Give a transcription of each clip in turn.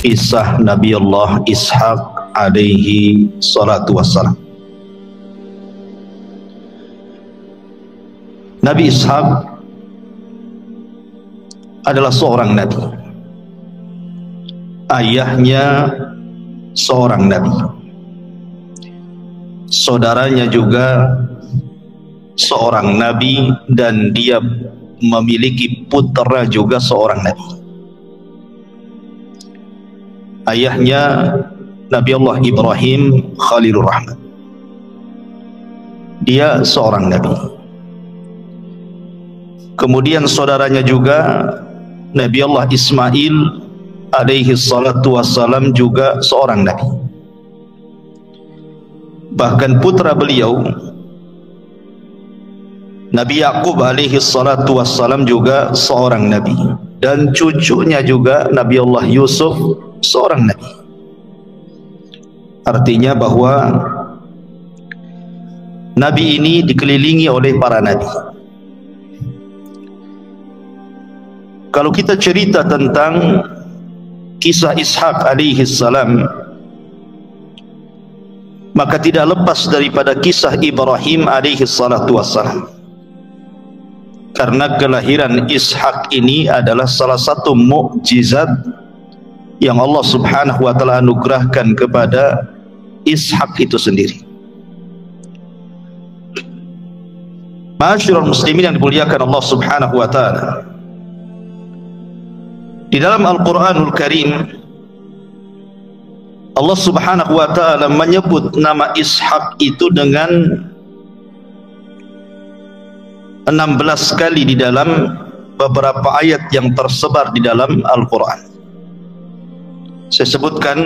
kisah Nabi Allah Ishaq alaihi salatu wassalam. Nabi Ishaq adalah seorang nabi. Ayahnya seorang nabi. Saudaranya juga seorang nabi, dan dia memiliki putra juga seorang nabi. Ayahnya Nabi Allah Ibrahim Khalilur Rahman. Dia seorang nabi. Kemudian saudaranya juga Nabi Allah Ismail alaihi salatu wassalam juga seorang nabi. Bahkan putra beliau Nabi Yaqub alaihi salatu wassalam juga seorang nabi, dan cucunya juga Nabi Allah Yusuf seorang nabi. Artinya bahwa nabi ini dikelilingi oleh para nabi. Kalau kita cerita tentang kisah Ishaq alaihi salam, maka tidak lepas daripada kisah Ibrahim alaihi salatu wassalam. Karena kelahiran Ishaq ini adalah salah satu mukjizat yang Allah subhanahu wa ta'ala anugerahkan kepada Ishaq itu sendiri. Ma'asyiral muslimin yang dimuliakan Allah subhanahu wa ta'ala, di dalam Al-Quranul Karim Allah subhanahu wa ta'ala menyebut nama Ishaq itu dengan 16 kali di dalam beberapa ayat yang tersebar di dalam Al-Quran. Saya sebutkan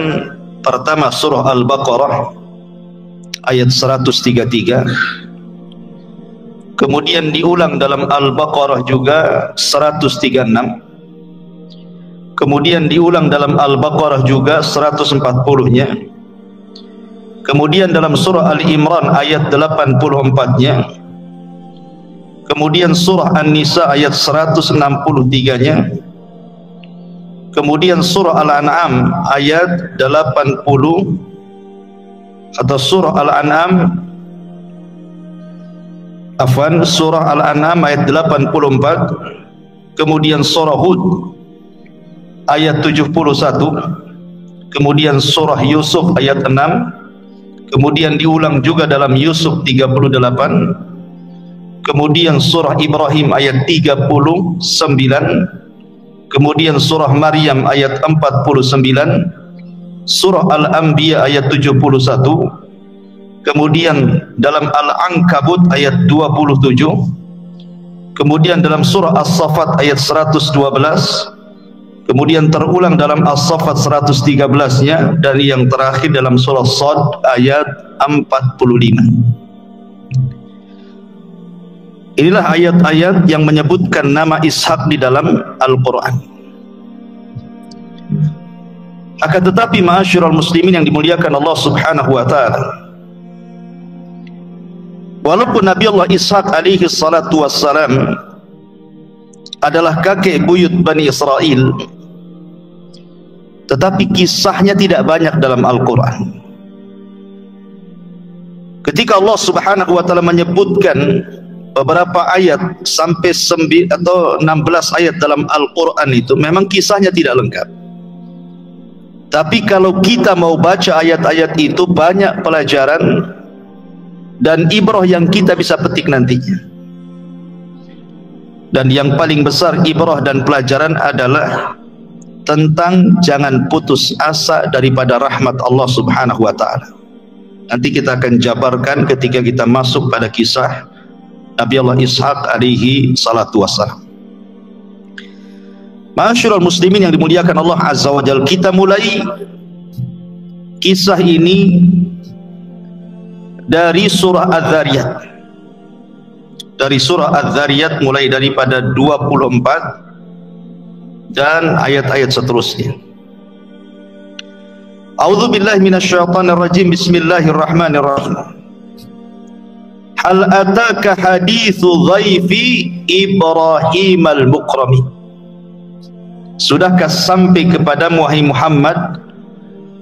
pertama surah Al-Baqarah ayat 133, kemudian diulang dalam Al-Baqarah juga 136, kemudian diulang dalam Al-Baqarah juga 140-nya, kemudian dalam surah Al-Imran ayat 84-nya, kemudian surah An-Nisa ayat 163-nya, kemudian surah Al-An'am ayat 80 atau surah Al-An'am surah Al-An'am ayat 84, kemudian surah Hud ayat 71, kemudian surah Yusuf ayat 6, kemudian diulang juga dalam Yusuf 38, kemudian surah Ibrahim ayat 39, kemudian surah Maryam ayat 49, surah Al-Anbiya ayat 71, kemudian dalam Al-Ankabut ayat 27, kemudian dalam surah As-Saffat ayat 112, kemudian terulang dalam As-Saffat 113-nya, dan yang terakhir dalam surah Shad ayat 45. Inilah ayat-ayat yang menyebutkan nama Ishaq di dalam Al-Quran. Akan tetapi ma'asyiral muslimin yang dimuliakan Allah subhanahu wa ta'ala, walaupun Nabi Allah Ishaq alaihi salatu wassalam adalah kakek buyut Bani Israel, tetapi kisahnya tidak banyak dalam Al-Quran. Ketika Allah subhanahu wa ta'ala menyebutkan beberapa ayat sampai 9 atau 16 ayat dalam Al-Quran, itu memang kisahnya tidak lengkap. Tapi kalau kita mau baca ayat-ayat itu, banyak pelajaran dan ibrah yang kita bisa petik nantinya. Dan yang paling besar ibrah dan pelajaran adalah tentang jangan putus asa daripada rahmat Allah subhanahu wa ta'ala. Nanti kita akan jabarkan ketika kita masuk pada kisah Nabi Allah Ishaq alaihi salatu wassalam. Ma'asyiral muslimin yang dimuliakan Allah azza wa jalla, kita mulai kisah ini dari surah Az-Zariyat. Dari surah Az-Zariyat mulai daripada 24 dan ayat-ayat seterusnya. A'udzu billahi minasyaitonir rajim. Bismillahirrahmanirrahim. Hal ataka haditsu dhaifi Ibrahim al-mukrami. Sudahkah sampai kepadamu wahai Muhammad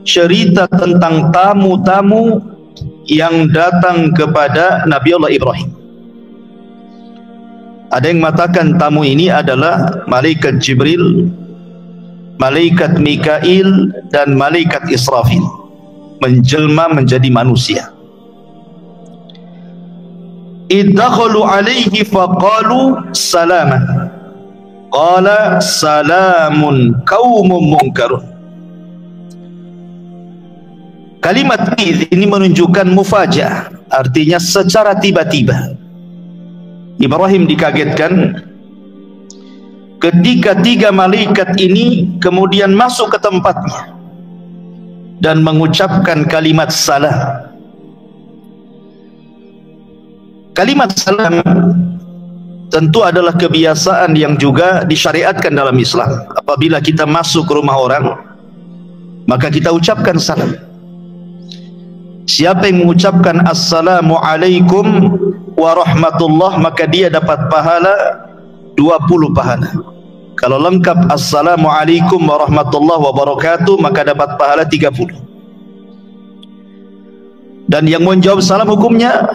cerita tentang tamu-tamu yang datang kepada Nabi Allah Ibrahim? Ada yang mengatakan tamu ini adalah malaikat Jibril, malaikat Mikail dan malaikat Israfil menjelma menjadi manusia. Idakhalu alaihi faqalu salama, qala salamun qaumun munkarun. Kalimat ini menunjukkan mufajaah, artinya secara tiba-tiba Ibrahim dikagetkan ketika tiga malaikat ini kemudian masuk ke tempatnya dan mengucapkan kalimat salam. Kalimat salam tentu adalah kebiasaan yang juga disyariatkan dalam Islam. Apabila kita masuk ke rumah orang, maka kita ucapkan salam. Siapa yang mengucapkan assalamualaikum warahmatullah, maka dia dapat pahala 20 pahala. Kalau lengkap assalamualaikum warahmatullahi wabarakatuh, maka dapat pahala 30. Dan yang menjawab salam hukumnya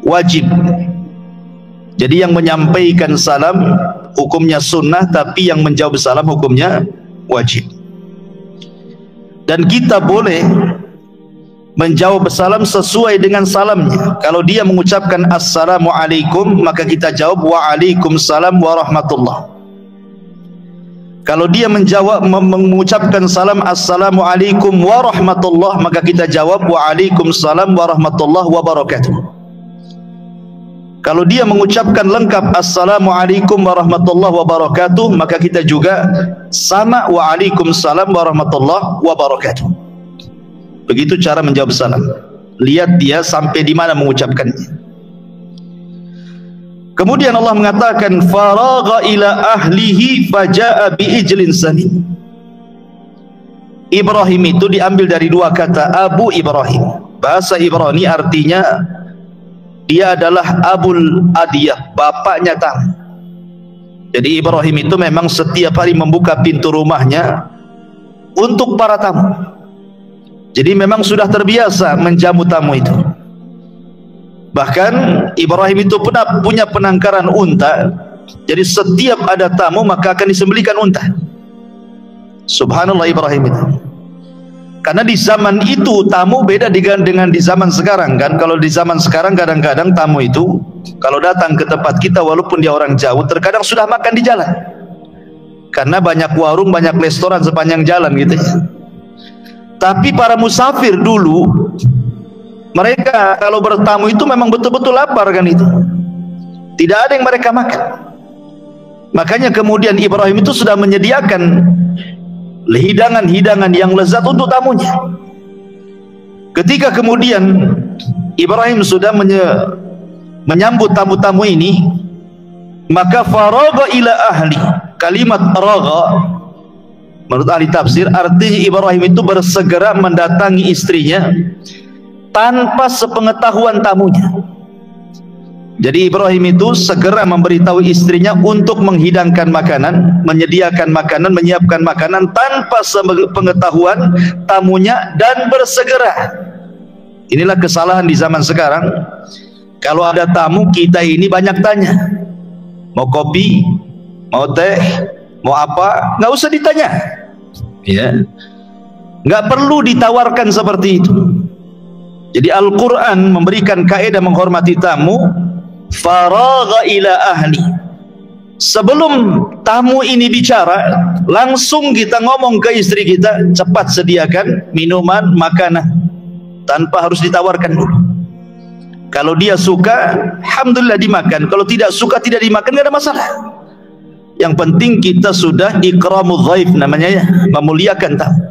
wajib. Jadi yang menyampaikan salam hukumnya sunnah, tapi yang menjawab salam hukumnya wajib. Dan kita boleh menjawab salam sesuai dengan salamnya. Kalau dia mengucapkan assalamualaikum, maka kita jawab waalaikumsalam warahmatullah. Kalau dia mengucapkan salam assalamualaikum warahmatullah, maka kita jawab waalaikumsalam warahmatullahi wabarakatuh. Kalau dia mengucapkan lengkap assalamualaikum warahmatullahi wabarakatuh, maka kita juga sama waalaikumsalam warahmatullahi wabarakatuh. Begitu cara menjawab salam. Lihat dia sampai di mana mengucapkannya. Kemudian Allah mengatakan faragha ila ahlihi faja'a biijlin samin. Ibrahim itu diambil dari dua kata Abu Ibrahim. Bahasa Ibrani artinya dia adalah Abul Adiyah, bapaknya tamu. Jadi Ibrahim itu memang setiap hari membuka pintu rumahnya untuk para tamu. Jadi memang sudah terbiasa menjamu tamu itu. Bahkan Ibrahim itu pernah punya penangkaran unta. Jadi setiap ada tamu maka akan disembelihkan unta. Subhanallah Ibrahim itu. Karena di zaman itu tamu beda dengan di zaman sekarang kan. Kalau di zaman sekarang kadang-kadang tamu itu kalau datang ke tempat kita walaupun dia orang jauh, terkadang sudah makan di jalan. Karena banyak warung, banyak restoran sepanjang jalan gitu ya. Tapi para musafir dulu, mereka kalau bertamu itu memang betul-betul lapar kan itu. Tidak ada yang mereka makan. Makanya kemudian Ibrahim itu sudah menyediakan hidangan-hidangan yang lezat untuk tamunya. Ketika kemudian Ibrahim sudah menyambut tamu-tamu ini, maka faragha ila ahli. Kalimat faragha menurut ahli tafsir artinya Ibrahim itu bersegera mendatangi istrinya tanpa sepengetahuan tamunya. Jadi Ibrahim itu segera memberitahu istrinya untuk menghidangkan makanan, menyediakan makanan, menyiapkan makanan tanpa sepengetahuan tamunya dan bersegera. Inilah kesalahan di zaman sekarang. Kalau ada tamu kita ini banyak tanya, mau kopi, mau teh, mau apa, nggak usah ditanya, ya, nggak perlu ditawarkan seperti itu. Jadi Al-Quran memberikan kaidah menghormati tamu. Faragha ila ahli. Sebelum tamu ini bicara, langsung kita ngomong ke istri kita, cepat sediakan minuman, makanan, tanpa harus ditawarkan dulu. Kalau dia suka, alhamdulillah dimakan. Kalau tidak suka, tidak dimakan, tidak ada masalah. Yang penting kita sudah ikramul dhaif, namanya ya, memuliakan tamu.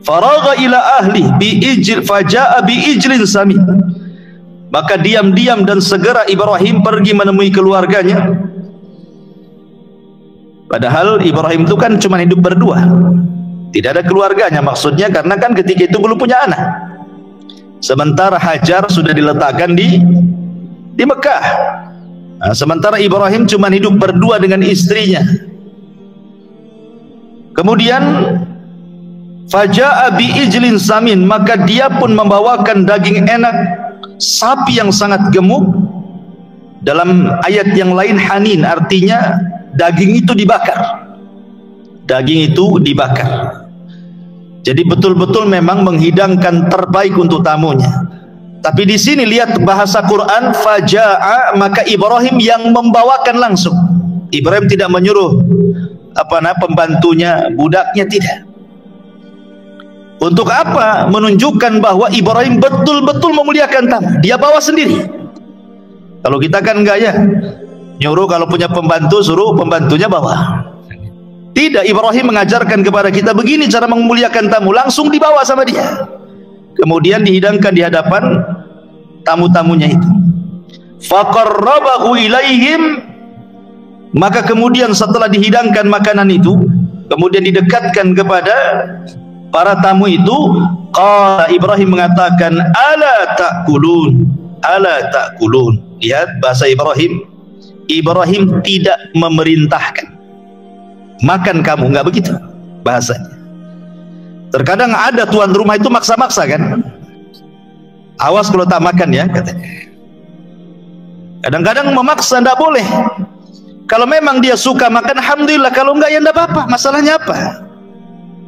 Faragha ila ahli faja'a biijlin samin. Maka diam-diam dan segera Ibrahim pergi menemui keluarganya. Padahal Ibrahim itu kan cuma hidup berdua, tidak ada keluarganya, maksudnya karena kan ketika itu belum punya anak. Sementara Hajar sudah diletakkan di Mekah. Nah, sementara Ibrahim cuma hidup berdua dengan istrinya. Kemudian faja'a bi ijlin samin, maka dia pun membawakan daging enak sapi yang sangat gemuk. Dalam ayat yang lain hanin, artinya daging itu dibakar. Daging itu dibakar. Jadi betul-betul memang menghidangkan terbaik untuk tamunya. Tapi di sini lihat bahasa Quran, faja'a, maka Ibrahim yang membawakan langsung. Ibrahim tidak menyuruh pembantunya, budaknya, tidak. Untuk apa? Menunjukkan bahwa Ibrahim betul-betul memuliakan tamu. Dia bawa sendiri. Kalau kita kan enggak ya, nyuruh kalau punya pembantu suruh pembantunya bawa. Tidak, Ibrahim mengajarkan kepada kita begini cara memuliakan tamu, langsung dibawa sama dia. Kemudian dihidangkan di hadapan tamu-tamunya itu. Faqarrabahu ilaihim, maka kemudian setelah dihidangkan makanan itu, kemudian didekatkan kepada para tamu itu. Qala, Ibrahim mengatakan, ala ta'kulun, ala ta'kulun. Lihat bahasa Ibrahim. Ibrahim tidak memerintahkan, makan kamu, enggak begitu bahasanya. Terkadang ada tuan rumah itu maksa-maksa kan, awas kalau tak makan ya katanya. Kadang-kadang memaksa, enggak boleh. Kalau memang dia suka makan, alhamdulillah. Kalau enggak ya enggak apa-apa. Masalahnya apa?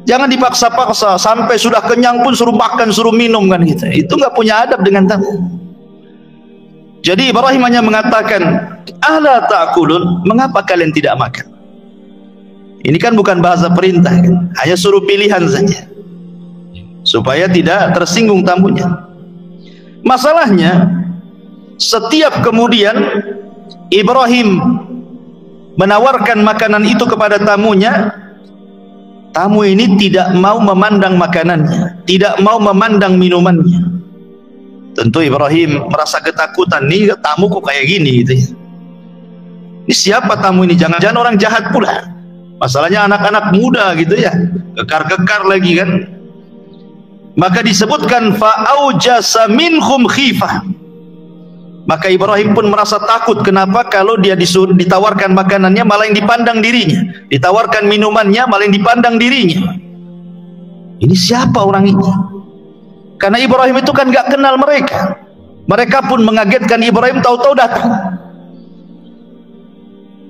Jangan dipaksa-paksa sampai sudah kenyang pun suruh makan, suruh minum kan gitu. Itu enggak punya adab dengan tamu. Jadi Ibrahim hanya mengatakan, ala ta'kulun, mengapa kalian tidak makan? Ini kan bukan bahasa perintah kan? Hanya suruh pilihan saja, supaya tidak tersinggung tamunya. Masalahnya, setiap kemudian Ibrahim menawarkan makanan itu kepada tamunya, tamu ini tidak mau memandang makanannya, tidak mau memandang minumannya. Tentu Ibrahim merasa ketakutan, nih tamu kok kayak gini gitu ya. Ini siapa tamu ini? Jangan-jangan orang jahat pula. Masalahnya anak-anak muda gitu ya, kekar-kekar lagi kan. Maka disebutkan fa'aujasa minhum khifah. Maka Ibrahim pun merasa takut. Kenapa? Kalau dia ditawarkan makanannya malah yang dipandang dirinya, ditawarkan minumannya malah yang dipandang dirinya. Ini siapa orang ini? Karena Ibrahim itu kan gak kenal mereka. Mereka pun mengagetkan Ibrahim, tahu-tahu datang.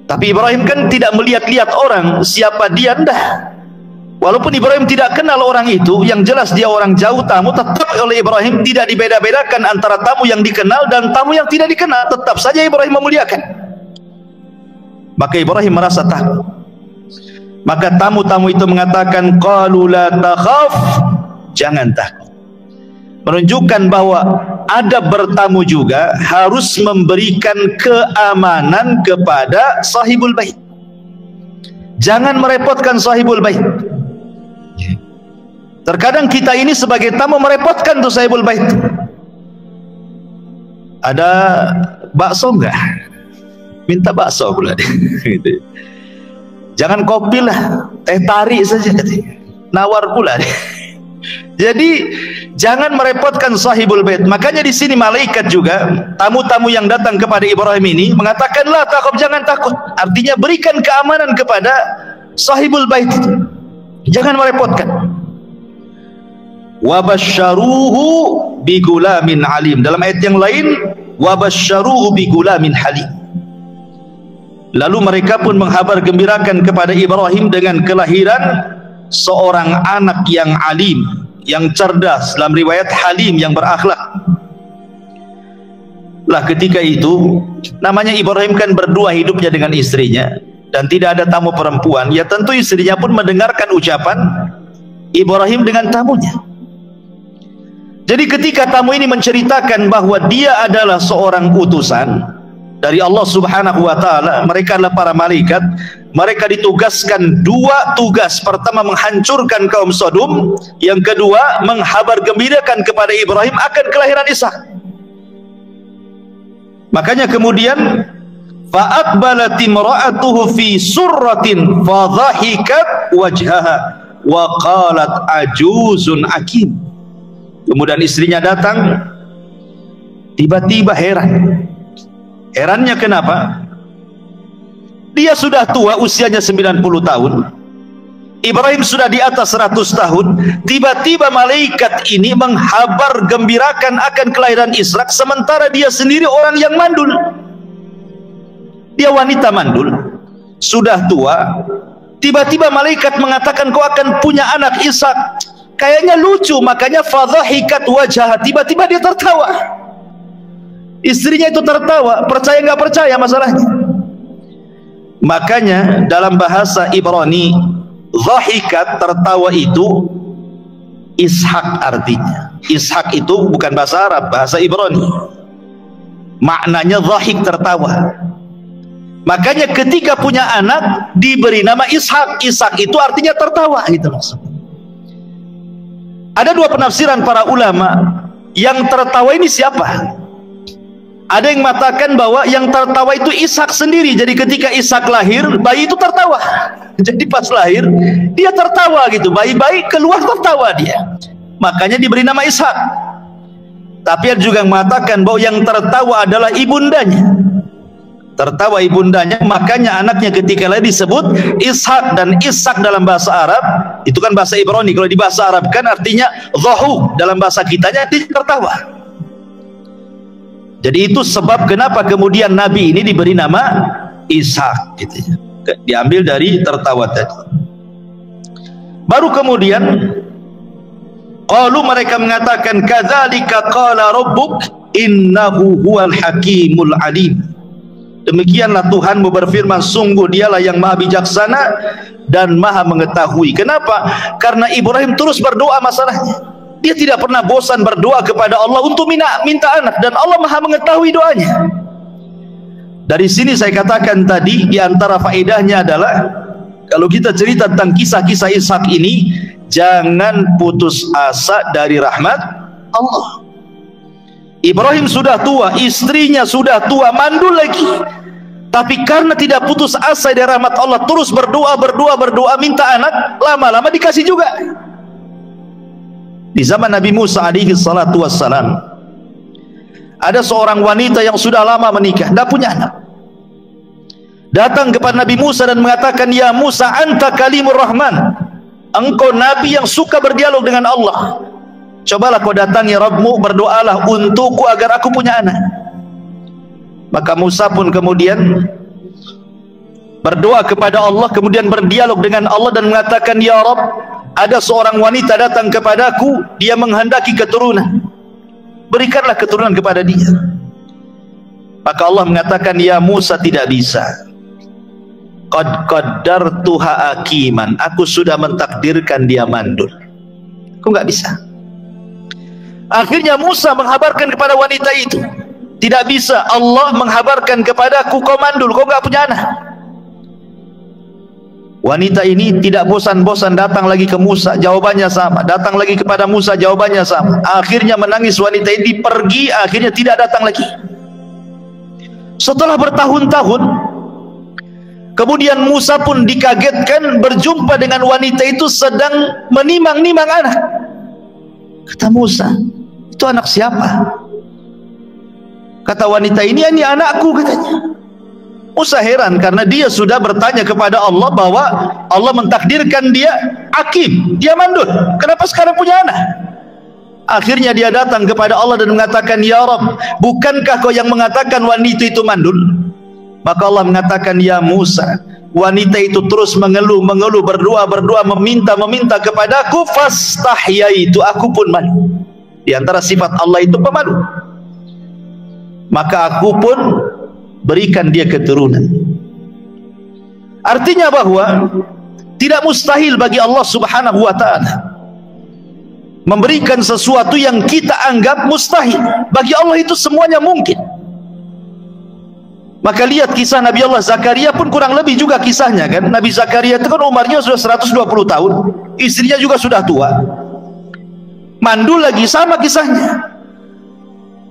Tapi Ibrahim kan tidak melihat-lihat orang, siapa dia, enggak. Walaupun Ibrahim tidak kenal orang itu, yang jelas dia orang jauh, tamu, tetap oleh Ibrahim tidak dibeda-bedakan antara tamu yang dikenal dan tamu yang tidak dikenal. Tetap saja Ibrahim memuliakan. Maka Ibrahim merasa takut. Maka tamu-tamu itu mengatakan, qalu la takhaf, jangan takut. Menunjukkan bahwa adab bertamu juga harus memberikan keamanan kepada sahibul bait. Jangan merepotkan sahibul bait. Terkadang kita ini sebagai tamu merepotkan tuh sahibul bait. Ada bakso enggak? Minta bakso pula dia. Jangan kopi lah, teh tarik saja katanya. Nawar pula dia. Jadi jangan merepotkan sahibul bait. Makanya di sini malaikat juga, tamu-tamu yang datang kepada Ibrahim ini mengatakan, la takut, jangan takut. Artinya berikan keamanan kepada sahibul bait. Jangan merepotkan. Wa basyaruhu bi gulamin alim. Dalam ayat yang lain, wa basyaruhu bi gulamin halim. Lalu mereka pun menghabar gembirakan kepada Ibrahim dengan kelahiran seorang anak yang alim, yang cerdas, dalam riwayat halim, yang berakhlak. Lah ketika itu, namanya Ibrahim kan berdua hidupnya dengan istrinya dan tidak ada tamu perempuan, ya tentu istrinya pun mendengarkan ucapan Ibrahim dengan tamunya. Jadi ketika tamu ini menceritakan bahwa dia adalah seorang utusan dari Allah Subhanahu wa ta'ala, mereka adalah para malaikat, mereka ditugaskan dua tugas. Pertama menghancurkan kaum Sodom, yang kedua menghabar gembirakan kepada Ibrahim akan kelahiran Ishak. Makanya kemudian fa'aqbalat imra'atuhu fi surratin fadhahikat wajhaha wa qalat ajuzun akim. Kemudian istrinya datang, tiba-tiba heran. Herannya kenapa? Dia sudah tua, usianya 90 tahun. Ibrahim sudah di atas 100 tahun, tiba-tiba malaikat ini menghabar gembirakan akan kelahiran Ishak, sementara dia sendiri orang yang mandul. Dia wanita mandul, sudah tua. Tiba-tiba malaikat mengatakan kau akan punya anak Ishak. Kayaknya lucu, makanya fadhahikat wajah. Tiba-tiba dia tertawa. Istrinya itu tertawa, percaya nggak percaya masalahnya. Makanya dalam bahasa Ibrani, dhahikat, tertawa itu Ishak artinya. Ishak itu bukan bahasa Arab, bahasa Ibrani. Maknanya dhahik, tertawa. Makanya ketika punya anak diberi nama Ishak. Ishak itu artinya tertawa, gitu maksudnya. Ada dua penafsiran para ulama. Yang tertawa ini siapa? Ada yang mengatakan bahwa yang tertawa itu Ishak sendiri. Jadi ketika Ishak lahir, bayi itu tertawa. Jadi pas lahir dia tertawa gitu, bayi-bayi keluar tertawa dia. Makanya diberi nama Ishak. Tapi ada juga yang mengatakan bahwa yang tertawa adalah ibundanya. Tertawa ibundanya, makanya anaknya ketika lahir disebut Ishak. Dan Ishak dalam bahasa Arab itu kan bahasa Ibrani, kalau di bahasa Arab kan artinya dhahu, dalam bahasa kitanya artinya tertawa. Jadi itu sebab kenapa kemudian Nabi ini diberi nama Ishak, gitu. Diambil dari tertawa tadi. Baru kemudian qalu, mereka mengatakan kadzalika qala rabbuk innahu huwal hakimul alim. Demikianlah Tuhanmu berfirman, sungguh dialah yang maha bijaksana dan maha mengetahui. Kenapa? Karena Ibrahim terus berdoa masalahnya. Dia tidak pernah bosan berdoa kepada Allah untuk minta anak, dan Allah maha mengetahui doanya. Dari sini saya katakan tadi, di antara faedahnya adalah kalau kita cerita tentang kisah-kisah Ishak ini, jangan putus asa dari rahmat Allah. Ibrahim sudah tua, istrinya sudah tua, mandul lagi. Tapi karena tidak putus asa dari rahmat Allah, terus berdoa, minta anak, lama-lama dikasih juga. Di zaman Nabi Musa alaihi salatu wassalam, ada seorang wanita yang sudah lama menikah, tidak punya anak. Datang kepada Nabi Musa dan mengatakan, ya Musa, anta kalimur rahman, engkau nabi yang suka berdialog dengan Allah. Cobalah kau datangi Rabbmu, berdoalah untukku agar aku punya anak. Maka Musa pun kemudian berdoa kepada Allah, kemudian berdialog dengan Allah dan mengatakan, ya Rabb, ada seorang wanita datang kepadaku, dia menghendaki keturunan, berikanlah keturunan kepada dia. Maka Allah mengatakan, ya Musa, tidak bisa. Qad qaddartuha akiman, aku sudah mentakdirkan dia mandul, aku nggak bisa. Akhirnya Musa menghabarkan kepada wanita itu, tidak bisa, Allah menghabarkan kepadaku kau mandul, kau nggak punya anak. Wanita ini tidak bosan-bosan datang lagi ke Musa, jawabannya sama. Datang lagi kepada Musa, jawabannya sama. Akhirnya menangis wanita ini, pergi, akhirnya tidak datang lagi. Setelah bertahun-tahun, kemudian Musa pun dikagetkan berjumpa dengan wanita itu sedang menimang-nimang anak. Kata Musa, itu anak siapa? Kata wanita ini anakku, katanya. Musa heran karena dia sudah bertanya kepada Allah bahwa Allah mentakdirkan dia akim, dia mandul. Kenapa sekarang punya anak? Akhirnya dia datang kepada Allah dan mengatakan, ya Rabb, bukankah kau yang mengatakan wanita itu mandul? Maka Allah mengatakan, ya Musa, wanita itu terus mengeluh, berdoa, meminta kepadaku, fastahyaitu, aku pun malu. Di antara sifat Allah itu pemalu. Maka aku pun berikan dia keturunan. Artinya bahwa tidak mustahil bagi Allah subhanahu wa ta'ala memberikan sesuatu yang kita anggap mustahil. Bagi Allah itu semuanya mungkin. Maka lihat kisah Nabi Allah Zakaria pun kurang lebih juga kisahnya kan. Nabi Zakaria itu kan umarnya sudah 120 tahun, istrinya juga sudah tua, mandul lagi, sama kisahnya.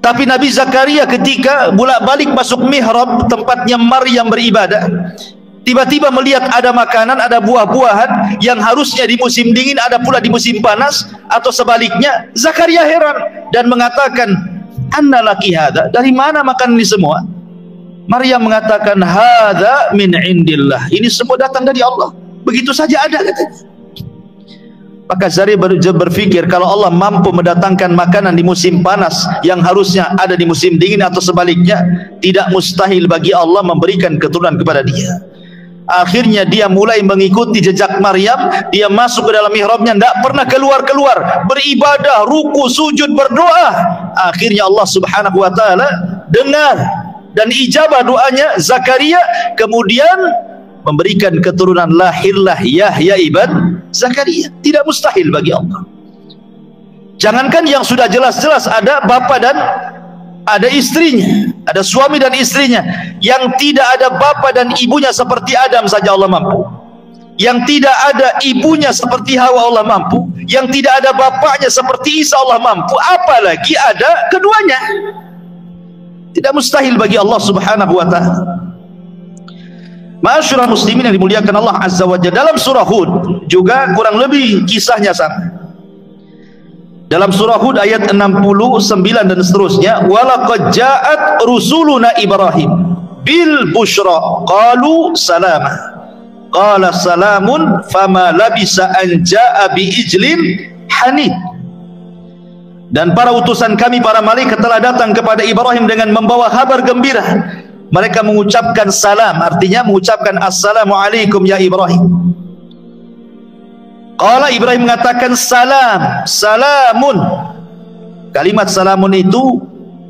Tapi Nabi Zakaria ketika bolak-balik masuk mihrab tempatnya Maryam beribadah, tiba-tiba melihat ada makanan, ada buah-buahan yang harusnya di musim dingin, ada pula di musim panas, atau sebaliknya. Zakaria heran dan mengatakan, anna laki hada, dari mana makan ini semua? Maryam mengatakan, hada min indillah, ini semua datang dari Allah, begitu saja ada, katanya. Maka Zari berpikir, kalau Allah mampu mendatangkan makanan di musim panas yang harusnya ada di musim dingin atau sebaliknya, tidak mustahil bagi Allah memberikan keturunan kepada dia. Akhirnya dia mulai mengikuti jejak Maryam. Dia masuk ke dalam mihrabnya, tidak pernah keluar-keluar, beribadah, ruku, sujud, berdoa. Akhirnya Allah subhanahu wa ta'ala dengar dan ijabah doanya Zakaria, kemudian memberikan keturunan, lahirlah Yahya ibn Zakaria. Tidak mustahil bagi Allah. Jangankan yang sudah jelas-jelas ada bapa dan ada istrinya, ada suami dan istrinya, yang tidak ada bapa dan ibunya seperti Adam saja Allah mampu. Yang tidak ada ibunya seperti Hawa Allah mampu. Yang tidak ada bapaknya seperti Isa Allah mampu. Apalagi ada keduanya. Tidak mustahil bagi Allah subhanahu wa ta'ala. Ma'asyiral muslimin yang dimuliakan Allah azza wa jalla, dalam surah Hud juga kurang lebih kisahnya sama. Dalam surah Hud ayat 69 dan seterusnya, walaqad ja'at rusuluna Ibrahim bil busyra qalu salama qala salamun fama labisa an ja'a bi ijlin hanid. Dan para utusan kami, para malaikat, telah datang kepada Ibrahim dengan membawa kabar gembira. Mereka mengucapkan salam, artinya mengucapkan assalamualaikum ya Ibrahim. Qala, Ibrahim mengatakan salam, salamun. Kalimat salamun itu,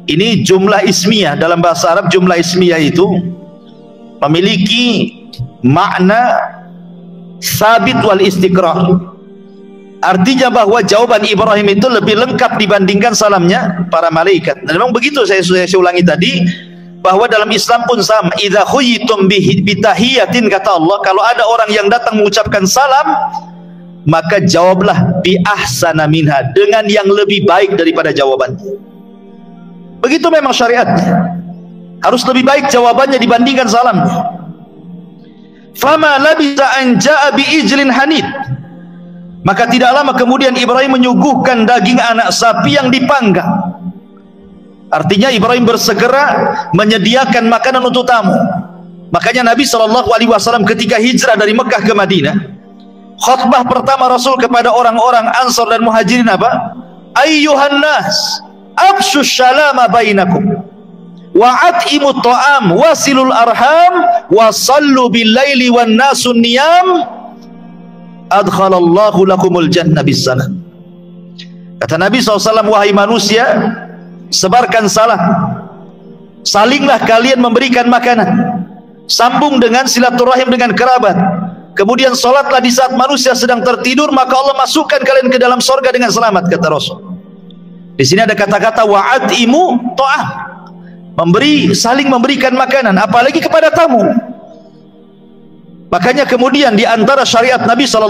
ini jumlah ismiyah. Dalam bahasa Arab jumlah ismiyah itu memiliki makna sabit wal istiqrar. Artinya bahwa jawaban Ibrahim itu lebih lengkap dibandingkan salamnya para malaikat. Dan memang begitu, saya ulangi tadi, bahwa dalam Islam pun sama. Idza khuyitum bitahiyatin, kata Allah, kalau ada orang yang datang mengucapkan salam, maka jawablah bi ahsana minha, dengan yang lebih baik daripada jawabannya. Begitu memang syariatnya, harus lebih baik jawabannya dibandingkan salamnya. Fama labisa an jaa bi ijlin hanid, maka tidak lama kemudian Ibrahim menyuguhkan daging anak sapi yang dipanggang. Artinya Ibrahim bersegera menyediakan makanan untuk tamu. Makanya Nabi SAW ketika hijrah dari Mekah ke Madinah, khutbah pertama Rasul kepada orang-orang Ansar dan Muhajirin apa? Ayyuhan nas, abshush salama bainakum, wa at'imut ta'am, wasilul arham, wa sallu bil laili wan nasun niyam, adkhalallahu lakumul jannah bisalam. Kata Nabi SAW, wahai manusia, sebarkan salam, salinglah kalian memberikan makanan, sambung dengan silaturahim dengan kerabat, kemudian solatlah di saat manusia sedang tertidur, maka Allah masukkan kalian ke dalam sorga dengan selamat, kata Rasul. Di sini ada kata-kata wa'atimu ta'am, saling memberikan makanan, apalagi kepada tamu. Makanya kemudian di antara syariat Nabi SAW,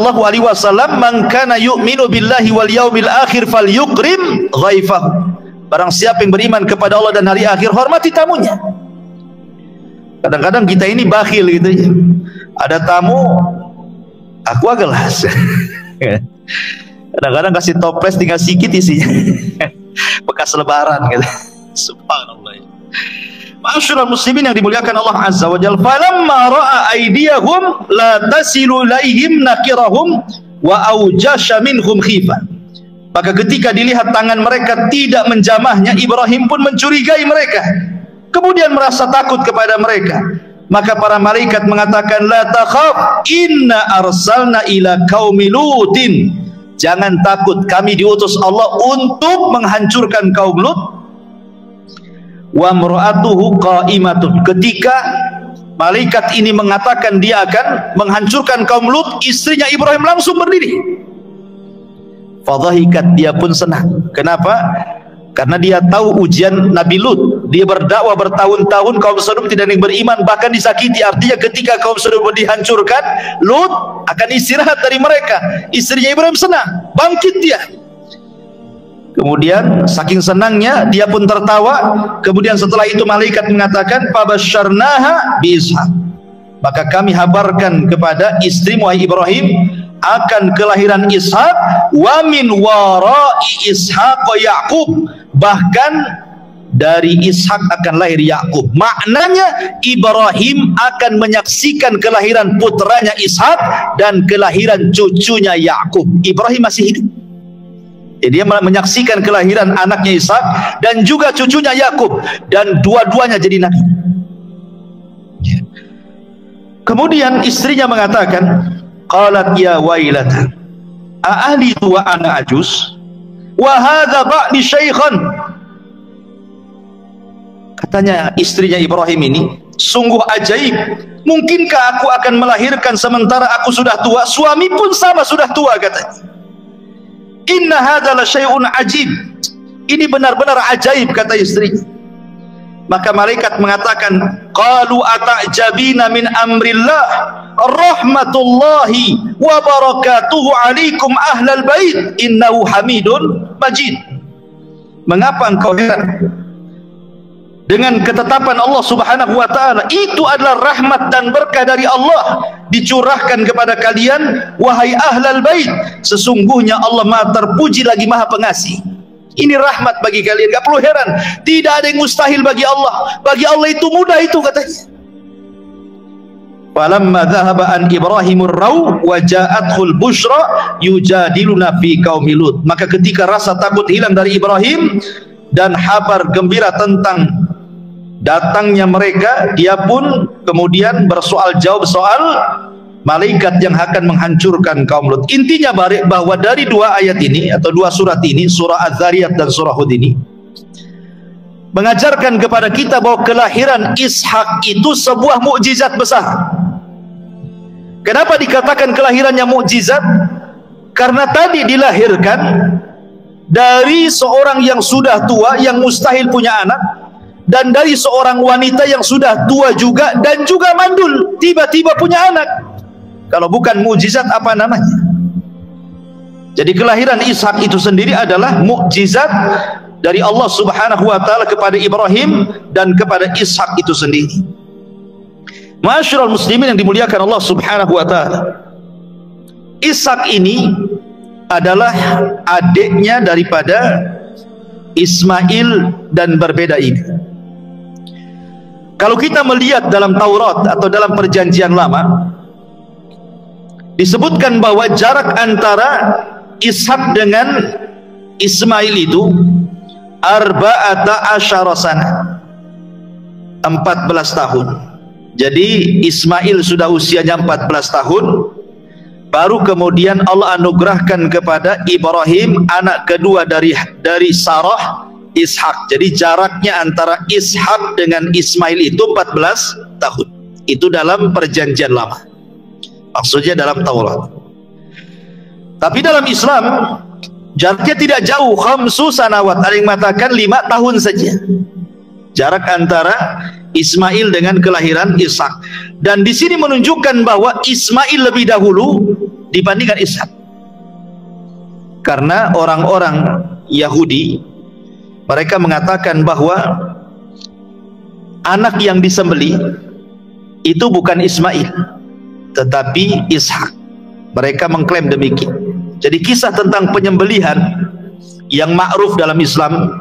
man kana yu'minu billahi wal yaumil akhir falyukrim ghaifahu. Barang siapa yang beriman kepada Allah dan hari akhir, hormati tamunya. Kadang-kadang kita ini bakhil gitu ya. Ada tamu, aku gelas. Kadang-kadang kasih toples tinggal sikit isinya. Bekas lebaran gitu. Subhanallah. Ma'asyiral muslimin yang dimuliakan Allah azza wa jalla, falamma ra'a aydiyahum la tasilu ilaihim nakirahum wa aujasha minhum khifan. Maka ketika dilihat tangan mereka tidak menjamahnya, Ibrahim pun mencurigai mereka, kemudian merasa takut kepada mereka. Maka para malaikat mengatakan, la takhaf, inna arsalna ila qaumi lutin. Jangan takut, kami diutus Allah untuk menghancurkan kaum Lut. Wa mra'atuhu qa'imatun. Ketika malaikat ini mengatakan dia akan menghancurkan kaum Lut, istrinya Ibrahim langsung berdiri. Fadhahikat, dia pun senang. Kenapa? Karena dia tahu ujian Nabi Lut. Dia berdakwah bertahun-tahun, kaum Sodom tidak ada yang beriman, bahkan disakiti. Artinya ketika kaum Sodom dihancurkan, Lut akan istirahat dari mereka. Istrinya Ibrahim senang, bangkit dia. Kemudian saking senangnya dia pun tertawa. Kemudian setelah itu malaikat mengatakan, fabasyarnaha bi Ishaq. Maka kami habarkan kepada istrimu Ibrahim akan kelahiran Ishak, wa min wara'i Ishaq Yaqub, bahkan dari Ishak akan lahir Yakub. Maknanya Ibrahim akan menyaksikan kelahiran putranya Ishak dan kelahiran cucunya Yakub. Ibrahim masih hidup. Jadi dia menyaksikan kelahiran anaknya Ishak dan juga cucunya Yakub, dan dua-duanya jadi nabi. Kemudian istrinya mengatakan, qalat ya wailata a'alidu wa ana ajuz wa hadza ba'li syaikhan. Katanya istrinya Ibrahim ini, sungguh ajaib, mungkinkah aku akan melahirkan sementara aku sudah tua? Suami pun sama sudah tua, katanya. Inna hadza la syai'un ajib. Ini benar-benar ajaib, kata istri. Maka malaikat mengatakan, qalu ata'jabina min amrillah rahmatullahi wa barakatuhu alaikum ahlal bait innahu hamidun majid. Mengapa engkau heran dengan ketetapan Allah Subhanahu wa taala? Itu adalah rahmat dan berkah dari Allah dicurahkan kepada kalian, wahai ahlal bait. Sesungguhnya Allah Maha terpuji lagi Maha pengasih. Ini rahmat bagi kalian, gak perlu heran. Tidak ada yang mustahil bagi Allah. Bagi Allah itu mudah, itu katanya. Falamma dhahaba an Ibrahimur raw wa ja'athul busyra yujadiluna fi qaumi Lut. Maka ketika rasa takut hilang dari Ibrahim dan kabar gembira tentang datangnya mereka, dia pun kemudian bersoal jawab soal malaikat yang akan menghancurkan kaum Lut. Intinya bahwa dari dua ayat ini atau dua surat ini, surah Az-Zariyat dan surah Hud ini, mengajarkan kepada kita bahwa kelahiran Ishak itu sebuah mukjizat besar. Kenapa dikatakan kelahirannya mukjizat? Karena tadi dilahirkan dari seorang yang sudah tua, yang mustahil punya anak, dan dari seorang wanita yang sudah tua juga dan juga mandul, tiba-tiba punya anak. Kalau bukan mukjizat apa namanya? Jadi kelahiran Ishak itu sendiri adalah mukjizat dari Allah Subhanahu wa taala kepada Ibrahim dan kepada Ishak itu sendiri. Ma'asyiral muslimin yang dimuliakan Allah Subhanahu wa taala, Ishak ini adalah adiknya daripada Ismail dan berbeda ibu. Kalau kita melihat dalam Taurat atau dalam Perjanjian Lama, disebutkan bahwa jarak antara Ishak dengan Ismail itu arba'ata asyara sana, 14 tahun. Jadi Ismail sudah usianya 14 tahun, baru kemudian Allah anugerahkan kepada Ibrahim anak kedua dari Sarah, Ishak. Jadi jaraknya antara Ishak dengan Ismail itu 14 tahun. Itu dalam Perjanjian Lama, maksudnya dalam Taurat. Tapi dalam Islam jaraknya tidak jauh, 5 sanawat. Ada yang mengatakan 5 tahun saja jarak antara Ismail dengan kelahiran Ishak. Dan di sini menunjukkan bahwa Ismail lebih dahulu dibandingkan Ishak, karena orang-orang Yahudi mereka mengatakan bahwa anak yang disembelih itu bukan Ismail tetapi Ishak. Mereka mengklaim demikian. Jadi kisah tentang penyembelihan yang ma'ruf dalam Islam,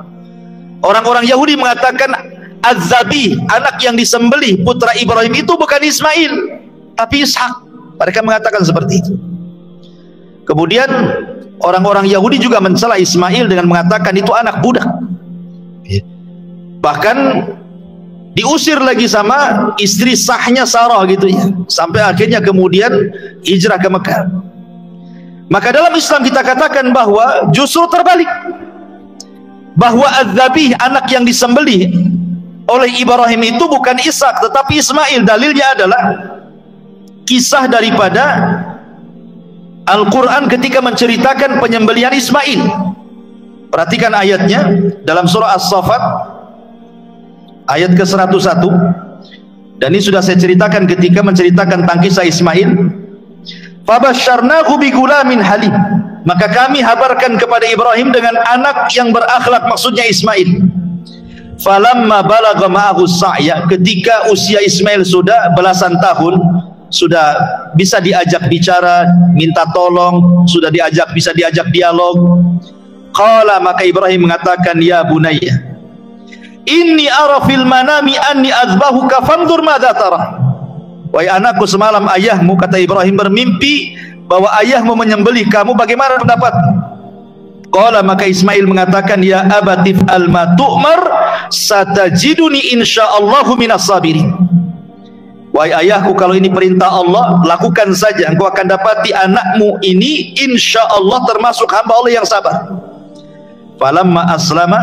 orang-orang Yahudi mengatakan Az-Zabi, anak yang disembelih putra Ibrahim itu bukan Ismail tapi Ishak. Mereka mengatakan seperti itu. Kemudian orang-orang Yahudi juga mencela Ismail dengan mengatakan itu anak budak. Bahkan diusir lagi sama istri sahnya Sarah gitu ya, sampai akhirnya kemudian hijrah ke Mekah. Maka dalam Islam kita katakan bahwa justru terbalik, bahwa Az-Zabih, anak yang disembelih oleh Ibrahim itu bukan Ishak tetapi Ismail. Dalilnya adalah kisah daripada Al-Quran ketika menceritakan penyembelihan Ismail. Perhatikan ayatnya dalam surah As-Saffat ayat ke-101, dan ini sudah saya ceritakan ketika menceritakan tentang kisah Ismail. Fabasyarnahu bigulamin halim, maka kami habarkan kepada Ibrahim dengan anak yang berakhlak, maksudnya Ismail. Falamma balagha ma'ahu sa'ya, ketika usia Ismail sudah belasan tahun, sudah bisa diajak bicara, minta tolong, sudah bisa diajak dialog. Qala, maka Ibrahim mengatakan, ya bunayya inni ara fil manami anni azbahuka fanzur madza tara. Wahai anakku, semalam ayahmu, kata Ibrahim, bermimpi bahwa ayahmu menyembelih kamu, bagaimana pendapatmu? Qala, maka Ismail mengatakan, ya abatif al-ma tu'mar satajiduni insyaallahu minas sabirin. Wahai ayahku, kalau ini perintah Allah, lakukan saja, engkau akan dapati anakmu ini insyaallah termasuk hamba Allah yang sabar. Falamma aslama,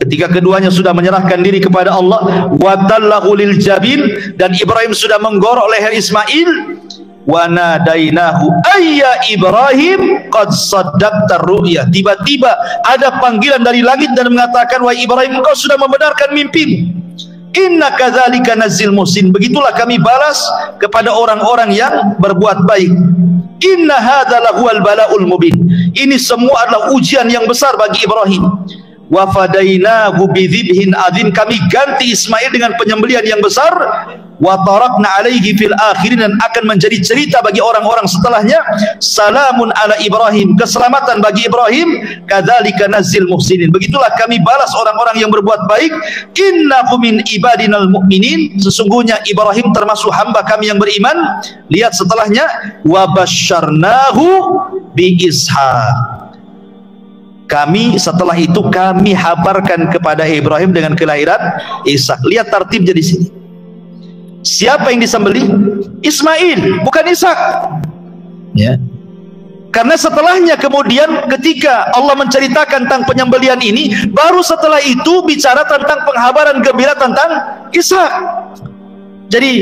ketika keduanya sudah menyerahkan diri kepada Allah, wa tallahu lil jabin, dan Ibrahim sudah menggorok leher Ismail, wa nadainahu ayya Ibrahim qad saddaqta ru'ya. Tiba-tiba ada panggilan dari langit dan mengatakan, wahai Ibrahim, engkau sudah membenarkan mimpimu. Inna kadzalika nazil muhsin, begitulah kami balas kepada orang-orang yang berbuat baik. Inna hadza lahuwal balaul mubin, ini semua adalah ujian yang besar bagi Ibrahim. Wa fadainahu bidzibhin adzim, kami ganti Ismail dengan penyembelihan yang besar. Wa tarakna alaihi fil akhirin, dan akan menjadi cerita bagi orang-orang setelahnya. Salamun ala Ibrahim, keselamatan bagi Ibrahim. Kadzalika nazil muhsinin, begitulah kami balas orang-orang yang berbuat baik. Innahu min ibadinal mu'minin, sesungguhnya Ibrahim termasuk hamba kami yang beriman. Lihat setelahnya, wa basyarnahu bi Ishaq, kami setelah itu kami habarkan kepada Ibrahim dengan kelahiran Ishak. Lihat tartibnya di sini. Siapa yang disembelih? Ismail, bukan Ishak. Ya. Karena setelahnya kemudian ketika Allah menceritakan tentang penyembelihan ini, baru setelah itu bicara tentang penghabaran gembira tentang Ishak. Jadi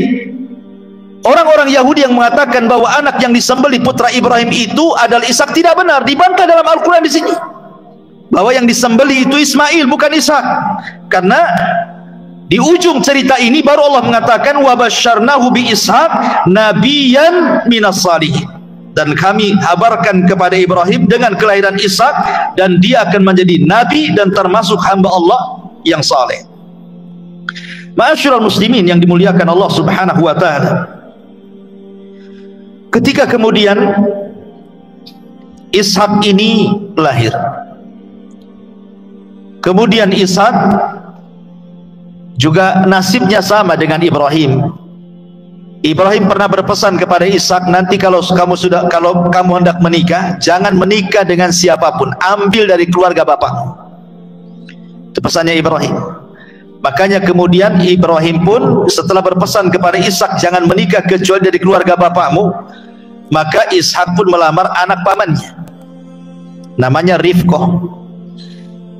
orang-orang Yahudi yang mengatakan bahwa anak yang disembelih putra Ibrahim itu adalah Ishak tidak benar, dibantah dalam Al-Quran di sini. Bahwa yang disembelih itu Ismail, bukan Ishak. Karena di ujung cerita ini baru Allah mengatakan wa basyarnahu bi Ishaq nabiyyan minas salihin, dan kami habarkan kepada Ibrahim dengan kelahiran Ishak, dan dia akan menjadi nabi dan termasuk hamba Allah yang saleh. Ma'asyiral muslimin yang dimuliakan Allah Subhanahu wa taala, ketika kemudian Ishak ini lahir, kemudian Ishak juga nasibnya sama dengan Ibrahim. Ibrahim pernah berpesan kepada Ishak, nanti kalau kamu hendak menikah, jangan menikah dengan siapapun, ambil dari keluarga bapakmu. Itu pesannya Ibrahim. Makanya kemudian Ibrahim pun setelah berpesan kepada Ishak, jangan menikah kecuali dari keluarga bapakmu, maka Ishak pun melamar anak pamannya, namanya Rifqah.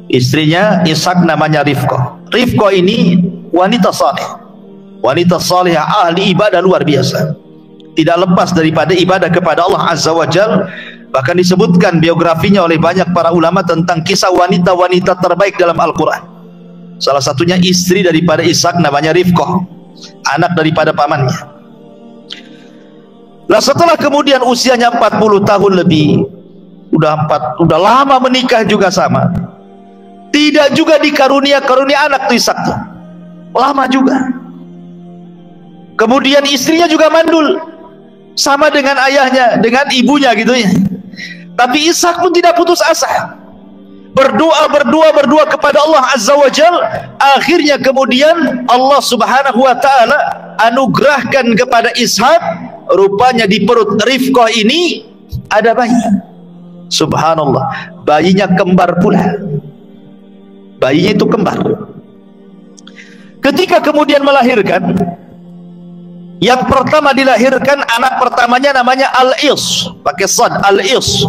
Istrinya Ishak namanya Rifqah. Rifqah ini wanita saleh, wanita saleh, ahli ibadah luar biasa, tidak lepas daripada ibadah kepada Allah Azza wa Jal. Bahkan disebutkan biografinya oleh banyak para ulama tentang kisah wanita-wanita terbaik dalam Al-Quran. Salah satunya istri daripada Ishak namanya Rifqah, anak daripada pamannya. Nah, setelah kemudian usianya 40 tahun lebih, udah lama menikah juga sama, tidak juga dikarunia anak tuh Ishak tuh, lama juga. Kemudian istrinya juga mandul, sama dengan ayahnya, dengan ibunya gitu ya. Tapi Ishak pun tidak putus asa, berdoa kepada Allah Azza wa Jal. Akhirnya kemudian Allah Subhanahu wa taala anugerahkan kepada Ishak, rupanya di perut Rifqah ini ada bayi. Subhanallah, bayinya kembar pula. Bayinya itu kembar. Ketika kemudian melahirkan, yang pertama dilahirkan, anak pertamanya namanya Al-Is, pakai sad, Al-Is.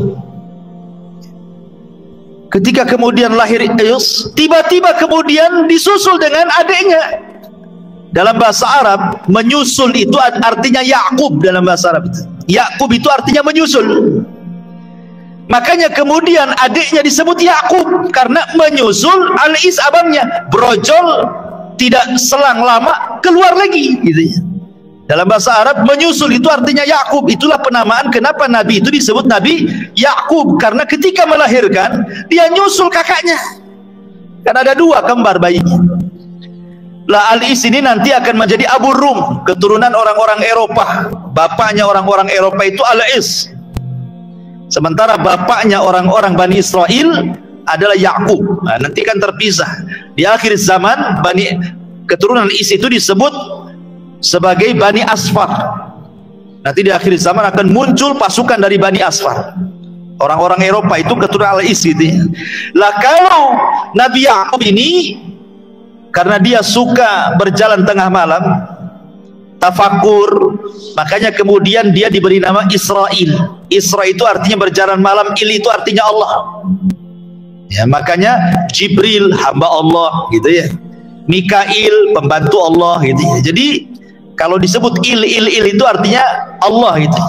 Ketika kemudian lahir Is, tiba-tiba kemudian disusul dengan adiknya. Dalam bahasa Arab, menyusul itu artinya Yakub. Dalam bahasa Arab itu Yakub itu artinya menyusul. Makanya kemudian adiknya disebut Yakub karena menyusul Al-Is abangnya. Brojol, tidak selang lama keluar lagi gitu ya. Dalam bahasa Arab menyusul itu artinya Yakub. Itulah penamaan kenapa Nabi itu disebut Nabi Yakub, karena ketika melahirkan dia nyusul kakaknya. Kan ada dua kembar bayinya. Lah Al-Is ini nanti akan menjadi Abu Rum, keturunan orang-orang Eropa. Bapaknya orang-orang Eropa itu Al-Is. Sementara bapaknya orang-orang Bani Israel adalah Yakub. Nah, nanti kan terpisah. Di akhir zaman keturunan Is itu disebut sebagai Bani Asfar. Nanti di akhir zaman akan muncul pasukan dari Bani Asfar. Orang-orang Eropa itu keturunan Al-Is gitu. Lah kalau Nabi Yakub ini karena dia suka berjalan tengah malam, tafakur, makanya kemudian dia diberi nama Israel. Isra itu artinya berjalan malam, Il itu artinya Allah. Ya, makanya Jibril hamba Allah gitu ya. Mikail pembantu Allah gitu ya. Jadi kalau disebut il itu artinya Allah gitu.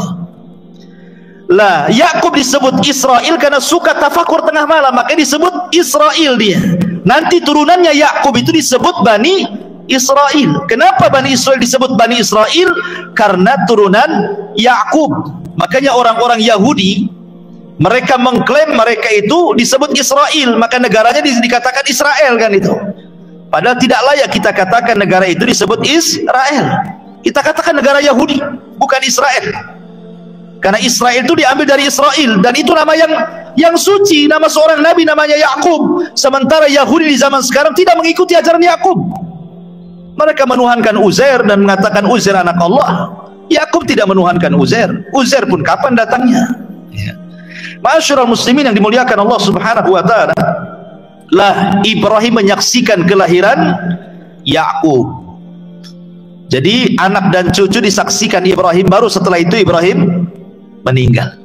Lah Yakub disebut Israel karena suka tafakur tengah malam, makanya disebut Israel dia. Nanti turunannya Yakub itu disebut Bani Israel. Kenapa Bani Israel disebut Bani Israel? Karena turunan Yakub. Makanya orang-orang Yahudi mereka mengklaim mereka itu disebut Israel, maka negaranya dikatakan Israel kan itu. Padahal tidak layak kita katakan negara itu disebut Israel. Kita katakan negara Yahudi, bukan Israel. Karena Israel itu diambil dari Israel, dan itu nama yang suci, nama seorang nabi namanya Yakub. Sementara Yahudi di zaman sekarang tidak mengikuti ajaran Yakub. Mereka menuhankan Uzair dan mengatakan Uzair anak Allah. Yakub tidak menuhankan Uzair. Uzair pun kapan datangnya? Ya. Ma'asyiral muslimin yang dimuliakan Allah Subhanahu wa taala. Lah Ibrahim menyaksikan kelahiran Yakub. Jadi anak dan cucu disaksikan Ibrahim, baru setelah itu Ibrahim meninggal.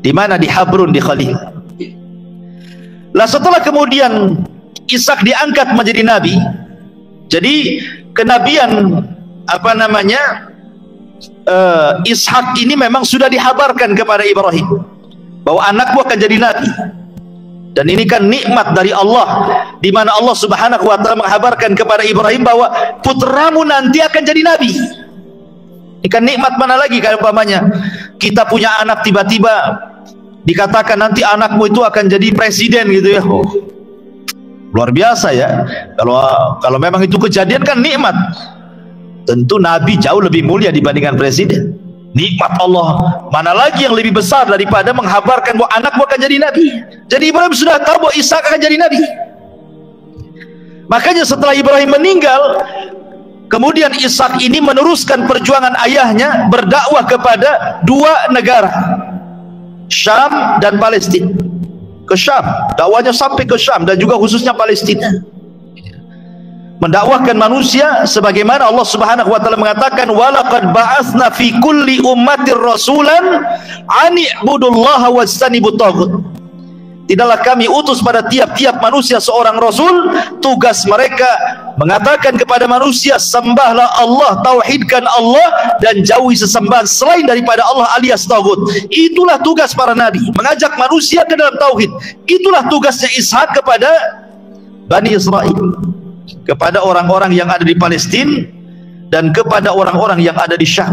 Di mana? Di Habrun, di Khalil. Lah setelah kemudian Ishak diangkat menjadi nabi. Jadi kenabian Ishak ini memang sudah dihabarkan kepada Ibrahim bahwa anakmu akan jadi nabi. Dan ini kan nikmat dari Allah, di mana Allah Subhanahu wa taala menghabarkan kepada Ibrahim bahwa putramu nanti akan jadi nabi. Ini kan nikmat mana lagi kalau umpamanya kita punya anak tiba-tiba dikatakan nanti anakmu itu akan jadi presiden gitu ya. Oh, luar biasa ya. Kalau memang itu kejadian kan nikmat. Tentu nabi jauh lebih mulia dibandingkan presiden. Nikmat Allah mana lagi yang lebih besar daripada menghabarkan bahwa anakmu akan jadi nabi. Jadi Ibrahim sudah tahu bahwa Ishak akan jadi nabi. Makanya setelah Ibrahim meninggal, kemudian Ishak ini meneruskan perjuangan ayahnya berdakwah kepada dua negara, Syam dan Palestina. Ke Syam, dakwahnya sampai ke Syam dan juga khususnya Palestina. Mendakwahkan manusia sebagaimana Allah Subhanahu wa taala mengatakan, walaqad ba'atsna fi kulli ummatir rasulan an i'budullaha wajtanibut taghut. Tidaklah kami utus pada tiap-tiap manusia seorang rasul, tugas mereka mengatakan kepada manusia, sembahlah Allah, tauhidkan Allah, dan jauhi sesembahan selain daripada Allah alias taghut. Itulah tugas para nabi, mengajak manusia ke dalam tauhid. Itulah tugasnya Ishak kepada Bani Israel, kepada orang-orang yang ada di Palestina dan kepada orang-orang yang ada di Syam.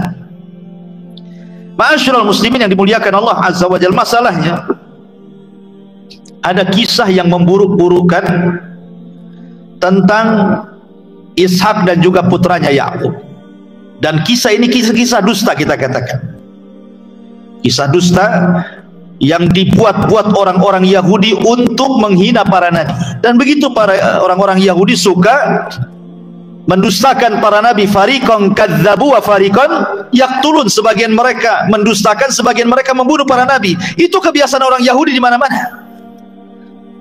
Ma'asyiral muslimin yang dimuliakan Allah Azza wa Jalla, masalahnya ada kisah yang memburuk-burukan tentang Ishak dan juga putranya Yakub. Dan kisah ini kisah-kisah dusta, kita katakan kisah dusta yang dibuat-buat orang-orang Yahudi untuk menghina para nabi. Dan begitu para orang-orang Yahudi suka mendustakan para nabi. Fariqan kadzabu wa fariqan yaqtulun. Sebagian mereka mendustakan, sebagian mereka membunuh para nabi. Itu kebiasaan orang Yahudi di mana-mana.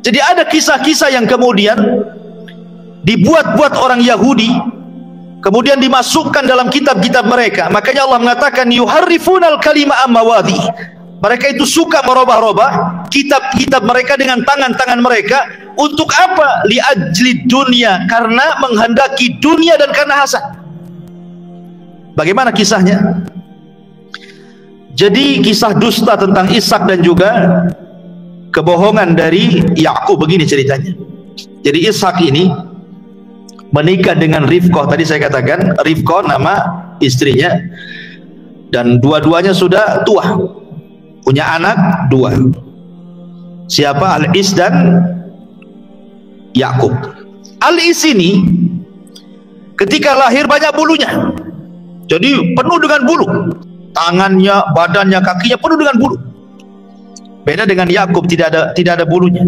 Jadi ada kisah-kisah yang kemudian dibuat-buat orang Yahudi, kemudian dimasukkan dalam kitab-kitab mereka. Makanya Allah mengatakan yuharrifunal kalima amawadi. Mereka itu suka merubah-rubah kitab-kitab mereka dengan tangan-tangan mereka. Untuk apa? Li'ajli dunia, karena menghendaki dunia dan karena hasad. Bagaimana kisahnya? Jadi kisah dusta tentang Ishak dan juga kebohongan dari Yakub begini ceritanya. Jadi Ishak ini menikah dengan Rifqah. Tadi saya katakan Rifqah nama istrinya, dan dua-duanya sudah tua, punya anak dua. Siapa? Al-Is dan Yakub. Al-Is ini ketika lahir banyak bulunya, jadi penuh dengan bulu, tangannya, badannya, kakinya penuh dengan bulu. Beda dengan Yakub, tidak ada bulunya.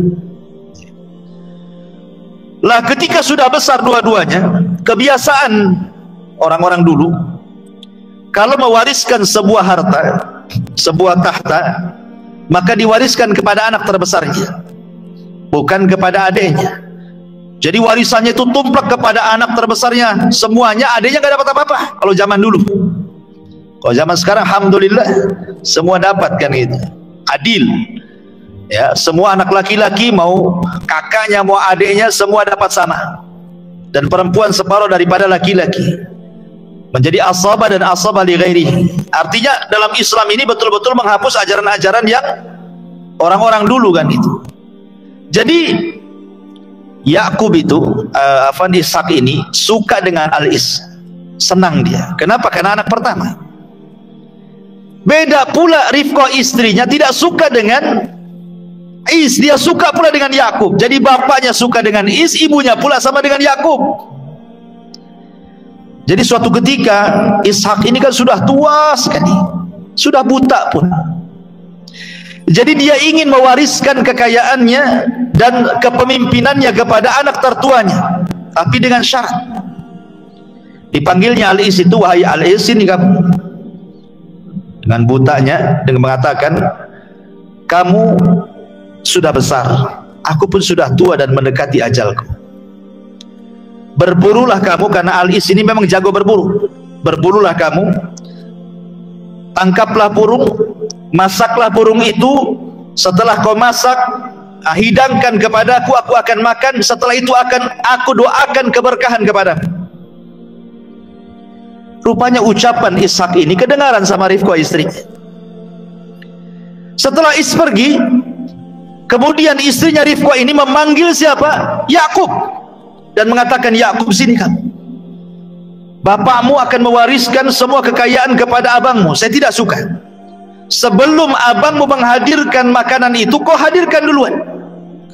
Lah ketika sudah besar dua-duanya, kebiasaan orang-orang dulu kalau mewariskan sebuah harta, sebuah tahta, maka diwariskan kepada anak terbesarnya, bukan kepada adiknya. Jadi warisannya itu tumplak kepada anak terbesarnya semuanya, adiknya gak dapat apa-apa kalau zaman dulu. Kalau zaman sekarang alhamdulillah semua dapat kan gitu, adil ya, semua anak laki-laki mau kakaknya mau adiknya semua dapat sama, dan perempuan separuh daripada laki-laki, menjadi asabah dan asabah li ghairi. Artinya dalam Islam ini betul-betul menghapus ajaran-ajaran yang orang-orang dulu kan itu. Jadi Yakub itu Ishak ini suka dengan Al-Is, senang dia. Kenapa? Karena anak pertama. Beda pula Rifqah istrinya tidak suka dengan Is, dia suka pula dengan Yakub. Jadi bapaknya suka dengan Is, ibunya pula sama dengan Yakub. Jadi suatu ketika Ishak ini kan sudah tua sekali, sudah buta pun. Jadi dia ingin mewariskan kekayaannya dan kepemimpinannya kepada anak tertuanya, tapi dengan syarat. Dipanggilnya Al-Is itu, wahai Al-Is, ini kamu. Dengan butanya, dengan mengatakan, kamu sudah besar, aku pun sudah tua dan mendekati ajalku. Berburulah kamu, karena Al-Is ini memang jago berburu. Berburulah kamu, tangkaplah burung, masaklah burung itu. Setelah kau masak, hidangkan kepadaku, aku akan makan. Setelah itu aku doakan keberkahan kepadamu. Rupanya ucapan Ishak ini kedengaran sama Rifqah istrinya. Setelah Is pergi, kemudian istrinya Rifqah ini memanggil siapa? Yakub, dan mengatakan, Yakub, sini kamu. Bapakmu akan mewariskan semua kekayaan kepada abangmu. Saya tidak suka. Sebelum abangmu menghadirkan makanan itu, kau hadirkan duluan.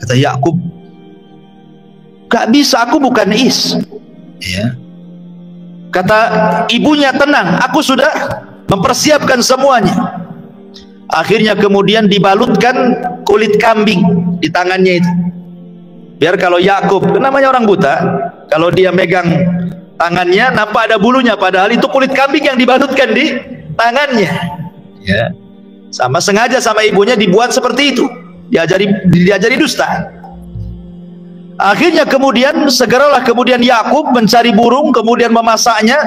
Kata Yakub, gak bisa, aku bukan Is. Ya. Kata ibunya, tenang, aku sudah mempersiapkan semuanya. Akhirnya kemudian dibalutkan kulit kambing di tangannya itu, biar kalau Yakub, namanya orang buta, kalau dia megang tangannya nampak ada bulunya, padahal itu kulit kambing yang dibalutkan di tangannya. Ya, sama sengaja sama ibunya dibuat seperti itu, diajari dusta. Akhirnya kemudian segeralah kemudian Yakub mencari burung, kemudian memasaknya,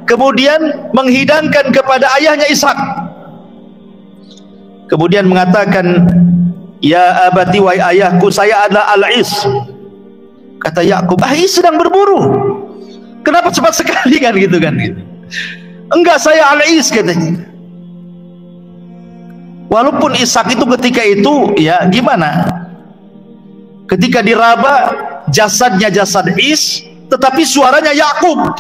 kemudian menghidangkan kepada ayahnya Ishak. Kemudian mengatakan, ya abati, wahai ayahku, saya adalah Al-Is. Kata Yakub, Is sedang berburu, kenapa cepat sekali kan gitu kan gitu. Enggak, saya Al-Is katanya. Walaupun Ishak itu ketika itu ya gimana, ketika diraba jasadnya jasad Is, tetapi suaranya Yakub,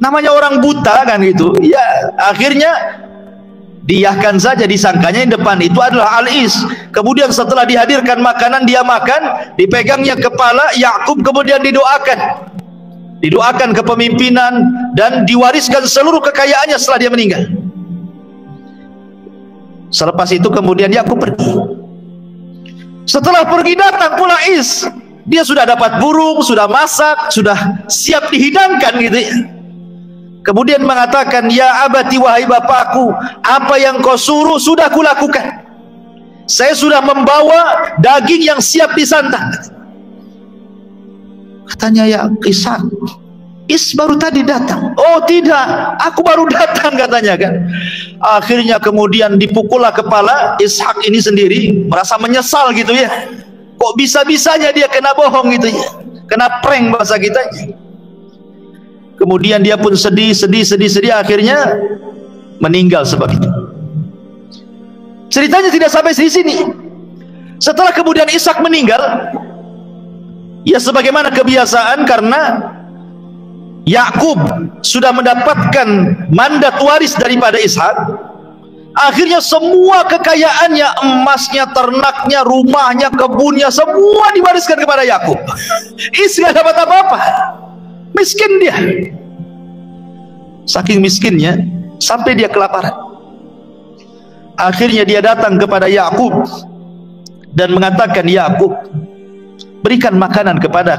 namanya orang buta kan gitu ya. Akhirnya diiyahkan saja, disangkanya yang depan itu adalah Al-Is. Kemudian setelah dihadirkan makanan, dia makan, dipegangnya kepala Yakub, kemudian didoakan kepemimpinan dan diwariskan seluruh kekayaannya setelah dia meninggal. Selepas itu kemudian Yakub pergi. Setelah pergi datang pula Is, dia sudah dapat burung, sudah masak, sudah siap dihidangkan gitu ya. Kemudian mengatakan, ya abati, wahai bapakku, apa yang kau suruh sudah kulakukan. Saya sudah membawa daging yang siap disantap. Katanya, ya Ishak, Is baru tadi datang. Oh tidak, aku baru datang katanya kan. Akhirnya kemudian dipukullah kepala Ishak ini sendiri, merasa menyesal gitu ya. Kok bisa-bisanya dia kena bohong gitu ya, kena prank bahasa kita. Kemudian dia pun sedih, akhirnya meninggal sebab itu. Ceritanya tidak sampai di sini. Setelah kemudian Ishak meninggal, ya sebagaimana kebiasaan, karena Yakub sudah mendapatkan mandat waris daripada Ishak, akhirnya semua kekayaannya, emasnya, ternaknya, rumahnya, kebunnya, semua diwariskan kepada Yakub. Ishak tidak dapat apa-apa, miskin dia. Saking miskinnya sampai dia kelaparan. Akhirnya dia datang kepada Yakub dan mengatakan, Yakub, berikan makanan kepada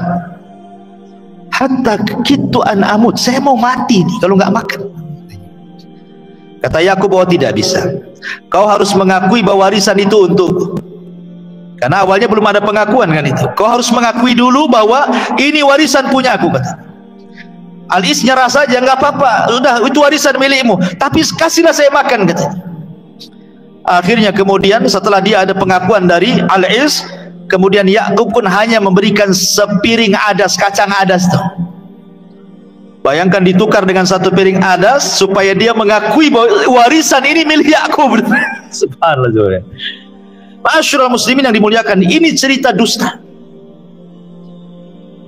hatta kitu an amut, saya mau mati nih kalau nggak makan. Kata Yakub, oh tidak bisa, kau harus mengakui bahwa warisan itu untukku. Karena awalnya belum ada pengakuan kan itu. Kau harus mengakui dulu bahwa ini warisan punya aku, kata. Al-Is nyerah saja, nggak apa-apa, sudah itu warisan milikmu, tapi kasihlah saya makan, kata. Akhirnya kemudian setelah dia ada pengakuan dari Al-Is, kemudian Yakub pun hanya memberikan sepiring adas, kacang adas tuh. Bayangkan ditukar dengan satu piring adas supaya dia mengakui bahwa warisan ini milik Yakub. Subhanallah. Ma'asyiral muslimin yang dimuliakan, ini cerita dusta.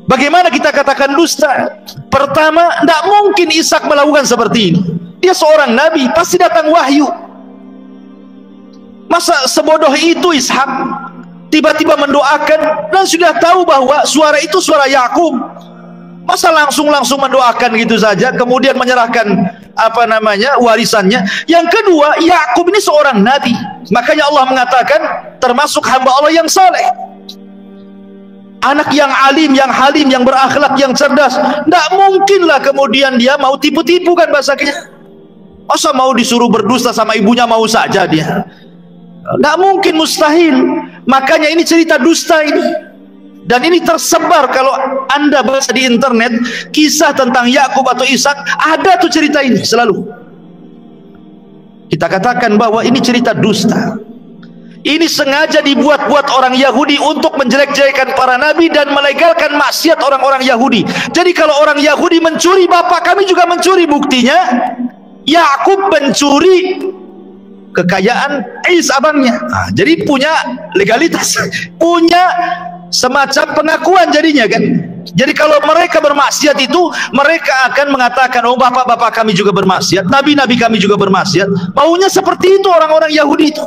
Bagaimana kita katakan dusta? Pertama, tidak mungkin Ishak melakukan seperti ini. Dia seorang nabi, pasti datang wahyu. Masa sebodoh itu Ishak tiba-tiba mendoakan dan sudah tahu bahwa suara itu suara Yakub? Masa langsung mendoakan gitu saja, kemudian menyerahkan warisannya? Yang kedua, Yakub ini seorang nabi, makanya Allah mengatakan termasuk hamba Allah yang saleh, anak yang alim, yang halim, yang berakhlak, yang cerdas. Tidak mungkinlah kemudian dia mau tipu-tipu, kan bahasanya. Masa mau disuruh berdusta sama ibunya mau saja dia? Tidak mungkin, mustahil. Makanya ini cerita dusta ini. Dan ini tersebar, kalau anda baca di internet kisah tentang Yakub atau Ishak, ada tuh cerita ini selalu. Kita katakan bahwa ini cerita dusta. Ini sengaja dibuat-buat orang Yahudi untuk menjelek-jelekan para nabi dan melegalkan maksiat orang-orang Yahudi. Jadi kalau orang Yahudi mencuri, bapak kami juga mencuri. Buktinya Yakub mencuri kekayaan Is, abangnya. Nah, jadi punya legalitas, punya semacam pengakuan jadinya kan. Jadi kalau mereka bermaksiat itu, mereka akan mengatakan, oh bapak-bapak kami juga bermaksiat, nabi-nabi kami juga bermaksiat. Maunya seperti itu orang-orang Yahudi itu.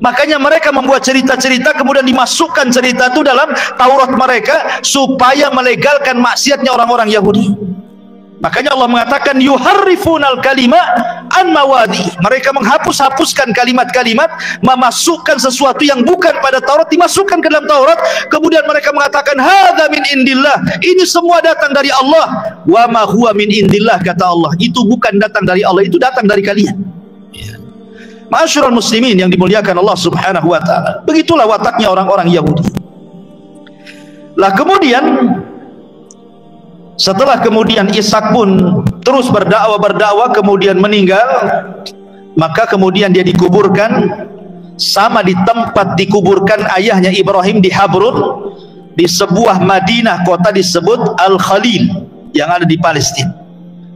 Makanya mereka membuat cerita-cerita, kemudian dimasukkan cerita itu dalam Taurat mereka supaya melegalkan maksiatnya orang-orang Yahudi. Makanya Allah mengatakan yuharrifunal kalima an mawadi. Mereka menghapus-hapuskan kalimat-kalimat, memasukkan sesuatu yang bukan pada Taurat dimasukkan ke dalam Taurat. Kemudian mereka mengatakan hadza min indillah. Ini semua datang dari Allah. Wa ma huwa min indillah, kata Allah. Itu bukan datang dari Allah, itu datang dari kalian. Ma'asyiral muslimin yang dimuliakan Allah Subhanahu wa taala. Begitulah wataknya orang-orang Yahudi. Lah kemudian setelah kemudian Ishak pun terus berdakwah kemudian meninggal, maka kemudian dia dikuburkan sama di tempat dikuburkan ayahnya Ibrahim di Habrun, di sebuah Madinah, kota disebut Al-Khalil yang ada di Palestina.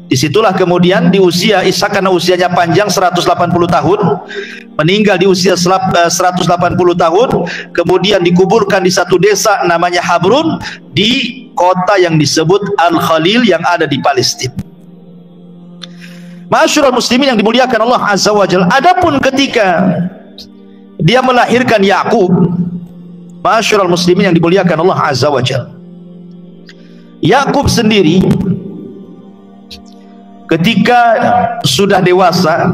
Disitulah kemudian di usia Ishak, karena usianya panjang 180 tahun, meninggal di usia 180 tahun, kemudian dikuburkan di satu desa namanya Habrun di kota yang disebut Al-Khalil yang ada di Palestina. Ma'asyiral muslimin yang dimuliakan Allah Azza wa Jalla, adapun ketika dia melahirkan Yakub, ma'asyiral muslimin yang dimuliakan Allah Azza wa Jalla, Yakub sendiri ketika sudah dewasa,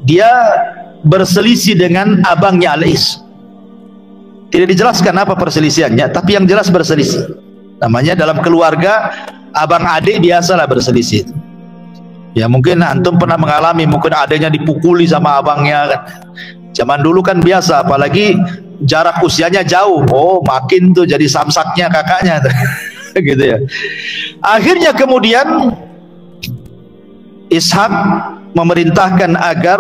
dia berselisih dengan abangnya Al-Is. Tidak dijelaskan apa perselisihannya, tapi yang jelas berselisih. Namanya dalam keluarga abang adik biasalah berselisih. Ya mungkin antum pernah mengalami, mungkin adiknya dipukuli sama abangnya kan. Zaman dulu kan biasa, apalagi jarak usianya jauh. Oh makin tuh jadi samsaknya kakaknya gitu ya. Akhirnya kemudian Ishak memerintahkan agar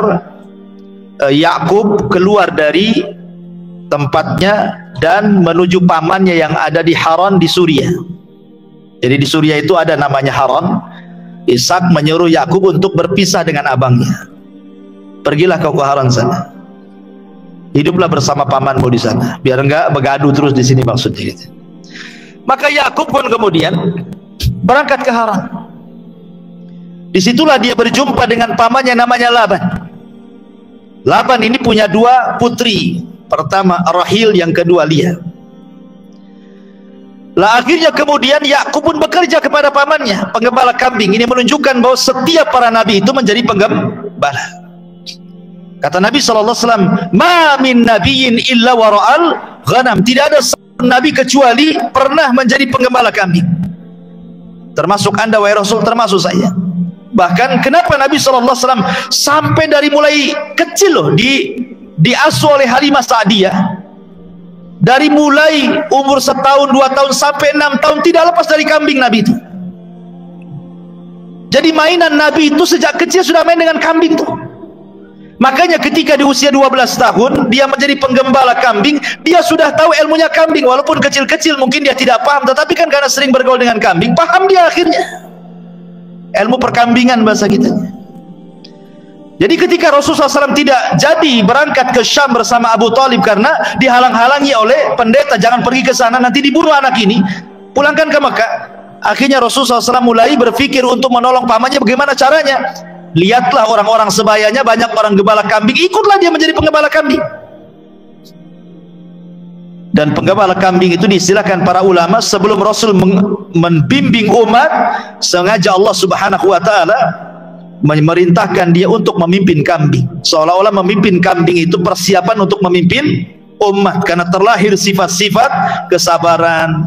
Yakub keluar dari tempatnya dan menuju pamannya yang ada di Haran di Suriah. Jadi di Suriah itu ada namanya Haran. Ishak menyuruh Yakub untuk berpisah dengan abangnya. Pergilah kau ke Haran sana. Hiduplah bersama pamanmu di sana, biar enggak begaduh terus di sini maksudnya gitu. Maka Yakub pun kemudian berangkat ke Haran. Disitulah dia berjumpa dengan pamannya namanya Laban. Laban ini punya dua putri, pertama Rahil, yang kedua Lia. Lah akhirnya kemudian Yakub pun bekerja kepada pamannya, penggembala kambing. Ini menunjukkan bahwa setiap para nabi itu menjadi penggembala. Kata Nabi SAW, ma min nabiyyin illa wara'al ghanam. Tidak ada Nabi kecuali pernah menjadi penggembala kambing. Termasuk anda wahai Rasul, termasuk saya. Bahkan kenapa Nabi SAW sampai dari mulai kecil loh diasuh oleh Halimah Sa'diyah, dari mulai umur 1 tahun, 2 tahun sampai 6 tahun tidak lepas dari kambing Nabi itu. Jadi mainan Nabi itu sejak kecil sudah main dengan kambing tuh. Makanya ketika di usia 12 tahun dia menjadi penggembala kambing, dia sudah tahu ilmunya kambing. Walaupun kecil-kecil mungkin dia tidak paham, tetapi kan karena sering bergaul dengan kambing, paham dia akhirnya ilmu perkambingan bahasa kita. Jadi ketika Rasulullah SAW tidak jadi berangkat ke Syam bersama Abu Talib karena dihalang-halangi oleh pendeta, jangan pergi ke sana nanti dibunuh anak ini, pulangkan ke Mekah. Akhirnya Rasulullah SAW mulai berpikir untuk menolong pamannya. Bagaimana caranya? Lihatlah orang-orang sebayanya, banyak orang gembala kambing, ikutlah dia menjadi penggembala kambing. Dan penggembala kambing itu diistilahkan para ulama, sebelum Rasul membimbing umat, sengaja Allah Subhanahu wa taala memerintahkan dia untuk memimpin kambing. Seolah-olah memimpin kambing itu persiapan untuk memimpin umat, karena terlahir sifat-sifat kesabaran,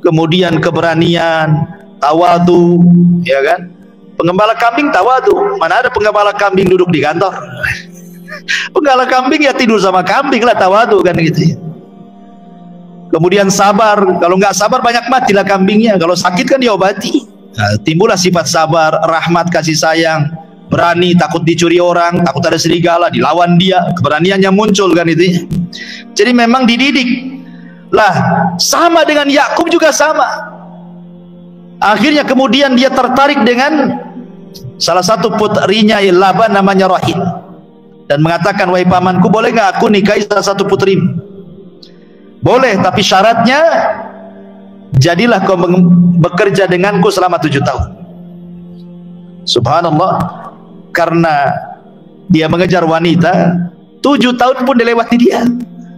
kemudian keberanian, tawadu, ya kan? Penggembala kambing tawadu. Mana ada penggembala kambing duduk di kantor? Penggembala kambing ya tidur sama kambing lah, tawadu kan gitu ya. Kemudian sabar, kalau nggak sabar banyak matilah kambingnya. Kalau sakit kan diobati. Nah, timbullah sifat sabar, rahmat, kasih sayang, berani, takut dicuri orang, takut ada serigala, dilawan dia, keberaniannya muncul kan itu. Jadi memang dididik. Lah, sama dengan Yakub juga sama. Akhirnya kemudian dia tertarik dengan salah satu putrinya Laban namanya Rahil, dan mengatakan, wahai pamanku, boleh nggak aku nikahi salah satu putrimu? Boleh, tapi syaratnya jadilah kau bekerja denganku selama 7 tahun. Subhanallah, karena dia mengejar wanita 7 tahun pun dilewati dia.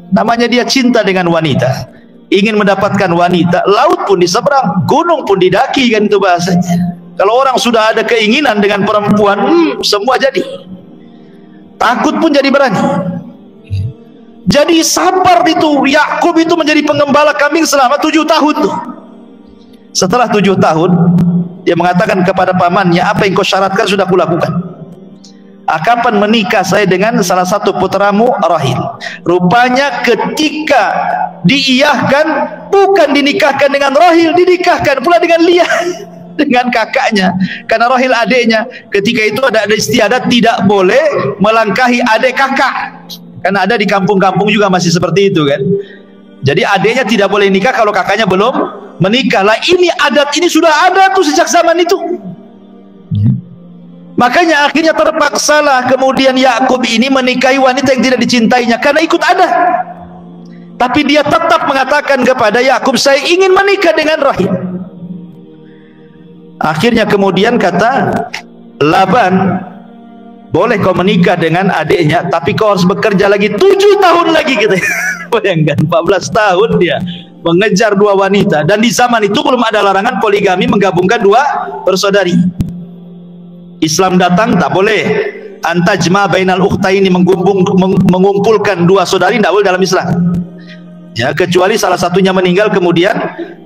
Namanya dia cinta dengan wanita, ingin mendapatkan wanita, laut pun diseberang, gunung pun didaki, kan itu bahasanya. Kalau orang sudah ada keinginan dengan perempuan, semua jadi. Takut pun jadi berani. Jadi sabar itu. Yakub itu menjadi penggembala kambing selama 7 tahun tuh. Setelah 7 tahun dia mengatakan kepada pamannya, apa yang kau syaratkan sudah kulakukan. Kapan menikah saya dengan salah satu putramu Rahil? Rupanya ketika diiyahkan, bukan dinikahkan dengan Rahil, dinikahkan pula dengan Liyah, dengan kakaknya. Karena Rahil adiknya. Ketika itu ada istiadat tidak boleh melangkahi adik kakak. Karena ada di kampung-kampung juga masih seperti itu kan. Jadi adiknya tidak boleh nikah kalau kakaknya belum menikah. Lah ini adat ini sudah ada tuh sejak zaman itu. Makanya akhirnya terpaksalah kemudian Yakub ini menikahi wanita yang tidak dicintainya karena ikut adat. Tapi dia tetap mengatakan kepada Yakub, saya ingin menikah dengan Rahil. Akhirnya kemudian kata Laban, boleh kau menikah dengan adiknya, tapi kau harus bekerja lagi 7 tahun lagi gitu. Bayangkan 14 tahun dia mengejar 2 wanita, dan di zaman itu belum ada larangan poligami, menggabungkan 2 bersaudari. Islam datang tak boleh antajma bainal ukhtaini, mengumpulkan 2 saudari, tidak boleh dalam Islam. Ya, kecuali salah satunya meninggal kemudian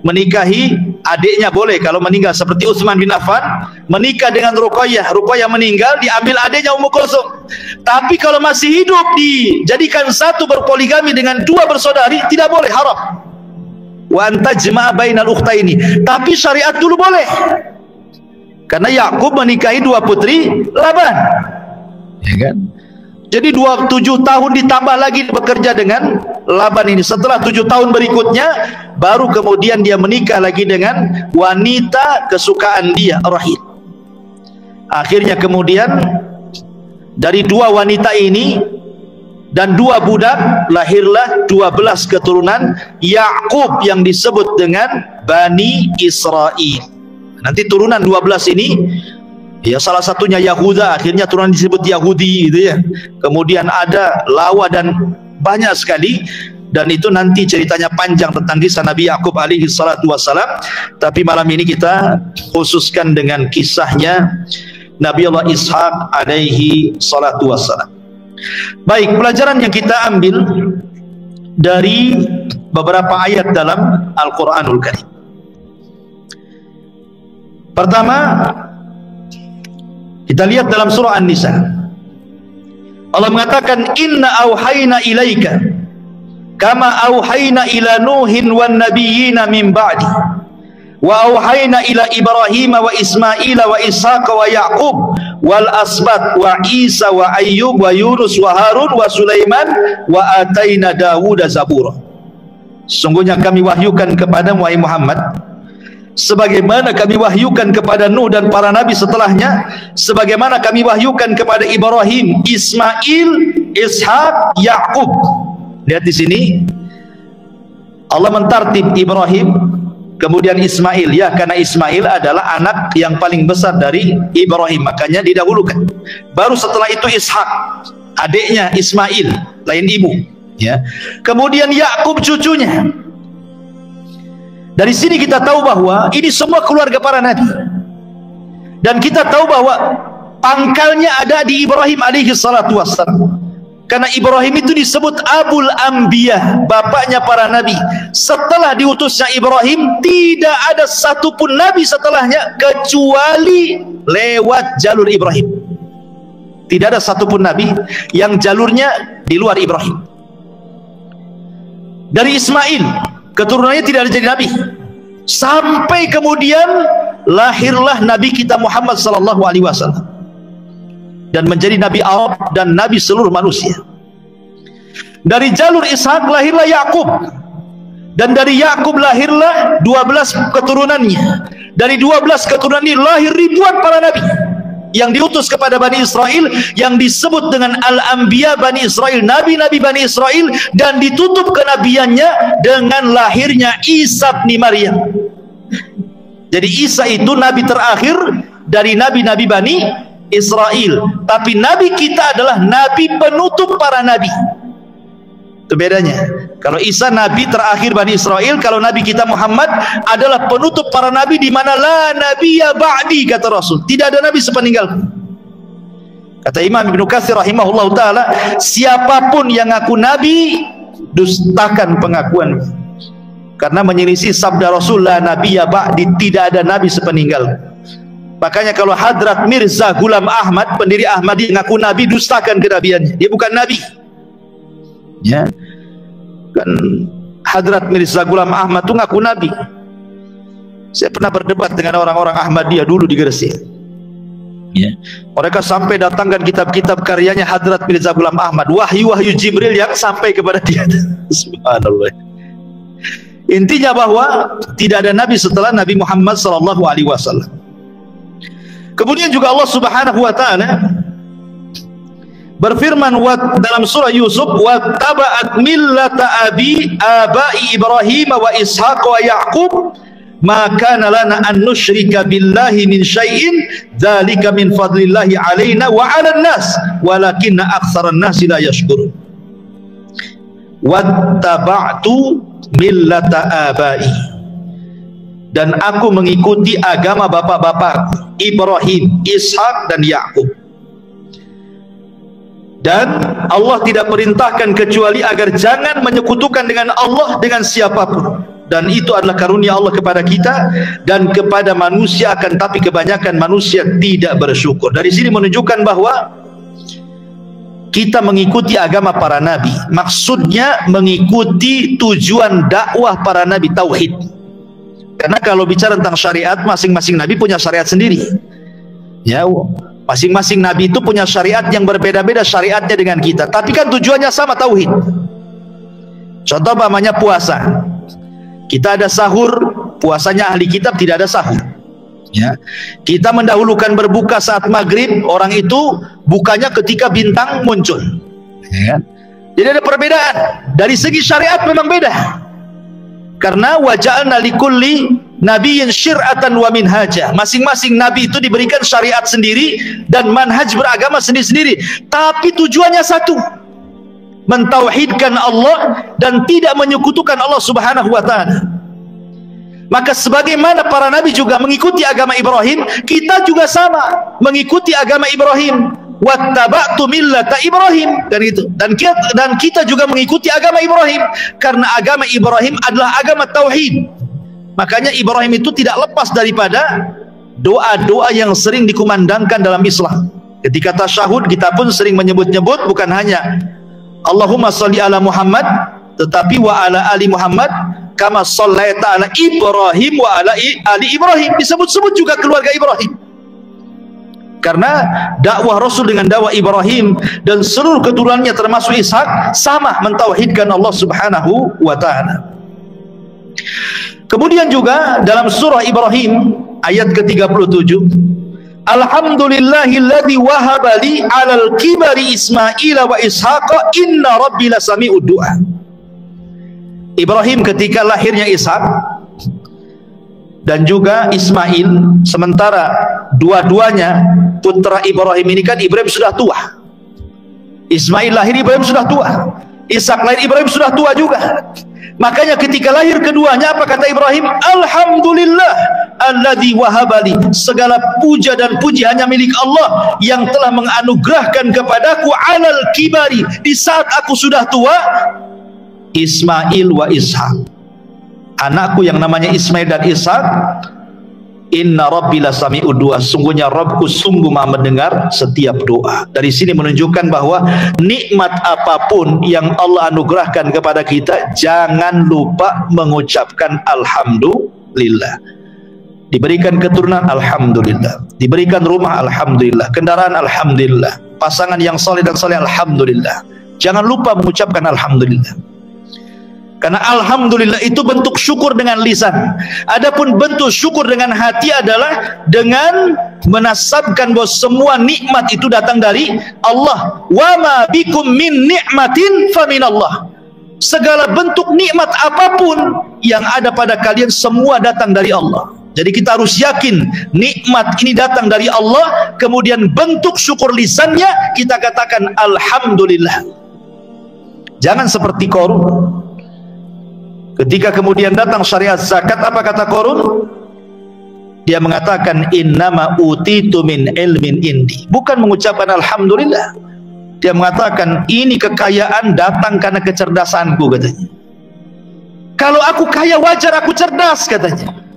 menikahi adiknya boleh. Kalau meninggal seperti Utsman bin Affan menikah dengan Ruqayyah, Ruqayyah meninggal diambil adiknya Ummu Kulsum. Tapi kalau masih hidup dijadikan satu, berpoligami dengan 2 bersaudari tidak boleh, haram. Wa antajma bainal ukhtaini. Tapi syariat dulu boleh. Karena Yakub menikahi 2 putri Laban. Ya kan? Jadi 7 tahun ditambah lagi bekerja dengan Laban ini. Setelah 7 tahun berikutnya baru kemudian dia menikah lagi dengan wanita kesukaan dia, Rahil. Akhirnya kemudian dari 2 wanita ini dan 2 budak lahirlah 12 keturunan Yakub yang disebut dengan Bani Israel. Nanti turunan 12 ini ya salah satunya Yahuda, akhirnya turunan disebut Yahudi gitu ya. Kemudian ada Lawa dan banyak sekali, dan itu nanti ceritanya panjang tentang kisah Nabi Yakub alaihi salatu wassalam. Tapi malam ini kita khususkan dengan kisahnya Nabi Allah Ishaq alaihi salatu wassalam. Baik, pelajaran yang kita ambil dari beberapa ayat dalam Al-Quranul Karim. Pertama, kita lihat dalam surah An-Nisa. Allah mengatakan, inna auhayna ilaika kama auhayna ila Nuhin wan nabiyyina min ba'di wa auhayna ila Ibrahim wa Ismail wa Ishaq wa Yaqub wal asbat wa Isa wa Ayyub wa Yunus wa Harun wa Sulaiman wa ataina Dawuda zabura. Sesungguhnya kami wahyukan kepada Muhammad sebagaimana kami wahyukan kepada Nuh dan para nabi setelahnya, sebagaimana kami wahyukan kepada Ibrahim, Ismail, Ishaq, Yaqub. Lihat di sini Allah mentartib Ibrahim, kemudian Ismail, ya, karena Ismail adalah anak yang paling besar dari Ibrahim, makanya didahulukan. Baru setelah itu Ishaq, adiknya Ismail, lain ibu, ya. Kemudian Yaqub, cucunya. Dari sini kita tahu bahwa ini semua keluarga para nabi. Dan kita tahu bahwa pangkalnya ada di Ibrahim alaihi salatu wassalam. Karena Ibrahim itu disebut Abul Anbiya, bapaknya para nabi. Setelah diutusnya Ibrahim, tidak ada satupun nabi setelahnya kecuali lewat jalur Ibrahim. Tidak ada satupun nabi yang jalurnya di luar Ibrahim. Dari Ismail, keturunannya tidak ada jadi nabi, sampai kemudian lahirlah Nabi kita Muhammad sallallahu alaihi wasallam dan menjadi Nabi Arab dan Nabi seluruh manusia. Dari jalur Ishak lahirlah Yakub, dan dari Yakub lahirlah 12 keturunannya. Dari 12 keturunan ini lahir ribuan para nabi yang diutus kepada Bani Israel, yang disebut dengan Al-Anbiya Bani Israel, nabi-nabi Bani Israel, dan ditutup kenabiannya dengan lahirnya Isa bin Maryam. Jadi Isa itu nabi terakhir dari nabi-nabi Bani Israel, tapi nabi kita adalah nabi penutup para nabi. Itu bedanya. Kalau Isa nabi terakhir Bani Israel, kalau nabi kita Muhammad adalah penutup para nabi, di mana la nabiyya ba'di, kata Rasul, tidak ada nabi sepeninggalku. Kata Imam Ibnu Katsir rahimahullah taala, siapapun yang ngaku nabi, dustakan pengakuan, karena menyelisih sabda Rasul, la nabiyya ba'di, tidak ada nabi sepeninggalku. Makanya kalau Hadrat Mirza Ghulam Ahmad, pendiri Ahmadi, ngaku nabi, dustakan kenabiannya, dia bukan nabi. Ya, kan Hadrat Mirza Ghulam Ahmad itu ngaku nabi. Saya pernah berdebat dengan orang-orang Ahmadiyah dulu di Gresik. Ya, mereka sampai datangkan kitab-kitab karyanya Hadrat Mirza Ghulam Ahmad, wahyu-wahyu Jibril yang sampai kepada dia. Subhanallah. Intinya bahwa tidak ada nabi setelah Nabi Muhammad sallallahu alaihi wasallam. Kemudian juga Allah Subhanahu wa taala berfirman dalam surah Yusuf, wa taba'at millata abai Ibrahim wa Ishaq wa Yaqub ma kana lana an nusyrika billahi min syai'in dzalika min fadlillahi alaina wa 'alan nas walakinna aktsaran nasi la yashkurun. Wattaba'tu millata abai, dan aku mengikuti agama bapak-bapak Ibrahim, Ishak dan Yaqub. Dan Allah tidak perintahkan kecuali agar jangan menyekutukan dengan Allah dengan siapapun, dan itu adalah karunia Allah kepada kita dan kepada manusia, akan tapi kebanyakan manusia tidak bersyukur. Dari sini menunjukkan bahwa kita mengikuti agama para nabi, maksudnya mengikuti tujuan dakwah para nabi, tauhid. Karena kalau bicara tentang syariat, masing-masing nabi punya syariat sendiri. Ya, masing-masing nabi itu punya syariat yang berbeda-beda syariatnya dengan kita, tapi kan tujuannya sama, tauhid. Contoh namanya puasa. Kita ada sahur, puasanya ahli kitab tidak ada sahur. Ya, kita mendahulukan berbuka saat maghrib, orang itu bukanya ketika bintang muncul. Ya. Jadi ada perbedaan. Dari segi syariat memang beda. Karena waja'alna likulli nabiyyin syir'atan wa minhaja. Masing-masing nabi itu diberikan syariat sendiri dan manhaj beragama sendiri-sendiri, tapi tujuannya satu, mentauhidkan Allah dan tidak menyekutukan Allah Subhanahu wa taala. Maka sebagaimana para nabi juga mengikuti agama Ibrahim, kita juga sama mengikuti agama Ibrahim. wattaba'tu millata Ibrahim, dan itu. Dan kita juga mengikuti agama Ibrahim, karena agama Ibrahim adalah agama tauhid. Makanya Ibrahim itu tidak lepas daripada doa-doa yang sering dikumandangkan dalam Islam. Ketika tasyahud kita pun sering menyebut-nyebut bukan hanya Allahumma sholli ala Muhammad, tetapi wa ala ali Muhammad kama shallaita ala Ibrahim wa ala ali Ibrahim. Disebut-sebut juga keluarga Ibrahim, karena dakwah Rasul dengan dakwah Ibrahim dan seluruh keturunannya termasuk Ishak sama mentauhidkan Allah Subhanahu wa ta'ala. Kemudian juga dalam surah Ibrahim ayat ke-37, alhamdulillahilladzi wahaba li 'alal kibari Ismail wa Ishaqa inna rabbi lasami'ud du'a. Ibrahim ketika lahirnya Ishak dan juga Ismail, sementara dua-duanya putra Ibrahim ini kan Ibrahim sudah tua. Ismail lahir Ibrahim sudah tua, Ishak lahir Ibrahim sudah tua juga. Makanya ketika lahir keduanya apa kata Ibrahim? Alhamdulillah alladzi wahabali, segala puja dan puji hanya milik Allah yang telah menganugerahkan kepadaku alal kibari, di saat aku sudah tua, Ismail wa Ishak, anakku yang namanya Ismail dan Ishak. Inna rabbi lasami'ud du'a, sungguhnya Rabbku sungguh maha mendengar setiap doa. Dari sini menunjukkan bahwa nikmat apapun yang Allah anugerahkan kepada kita, jangan lupa mengucapkan alhamdulillah. Diberikan keturunan, alhamdulillah. Diberikan rumah, alhamdulillah. Kendaraan, alhamdulillah. Pasangan yang saleh dan saleh, alhamdulillah. Jangan lupa mengucapkan alhamdulillah, karena alhamdulillah itu bentuk syukur dengan lisan. Adapun bentuk syukur dengan hati adalah dengan menasabkan bahwa semua nikmat itu datang dari Allah. Wa ma bikum min ni'matin faminallah. Segala bentuk nikmat apapun yang ada pada kalian semua datang dari Allah. Jadi kita harus yakin nikmat ini datang dari Allah, kemudian bentuk syukur lisannya kita katakan alhamdulillah. Jangan seperti Qarun. Ketika kemudian datang syariat zakat, apa kata Qarun? Dia mengatakan innama utitu min ilmin indi, bukan mengucapkan alhamdulillah. Dia mengatakan ini kekayaan datang karena kecerdasanku, katanya. Kalau aku kaya wajar aku cerdas, katanya.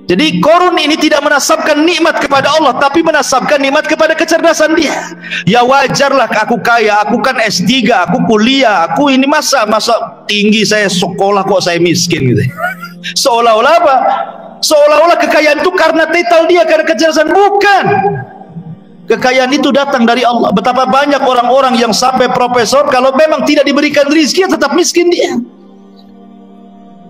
Jadi Qarun ini tidak menasabkan nikmat kepada Allah, tapi menasabkan nikmat kepada kecerdasan dia. Ya wajarlah aku kaya, aku kan S3, aku kuliah, aku ini masa tinggi saya sekolah kok saya miskin gitu. Seolah-olah apa? Seolah-olah kekayaan itu karena titel dia, karena kecerdasan. Bukan. Kekayaan itu datang dari Allah. Betapa banyak orang-orang yang sampai profesor, kalau memang tidak diberikan rezeki tetap miskin dia.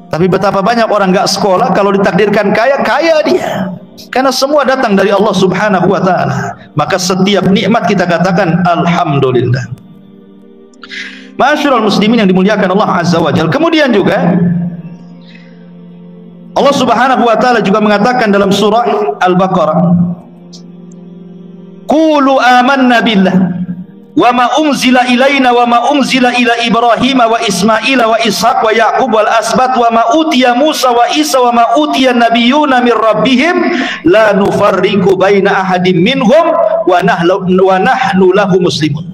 Tapi betapa banyak orang gak sekolah, kalau ditakdirkan kaya, kaya dia. Karena semua datang dari Allah Subhanahu wa ta'ala. Maka setiap nikmat kita katakan alhamdulillah. Ma'asyiral muslimin yang dimuliakan Allah Azza wa Jalla. Kemudian juga Allah Subhanahu wa ta'ala juga mengatakan dalam surah Al-Baqarah, qulu amanna billah wa ma unzila ilaina wa ma unzila ila Ibrahim wa Ismail wa Ishaq wa Yaqub wal asbat wa ma utiya Musa wa Isa wa ma utiya nabiyyuna min rabbihim la nufarriqu baina ahadin minhum wa nahnu lahu muslimun.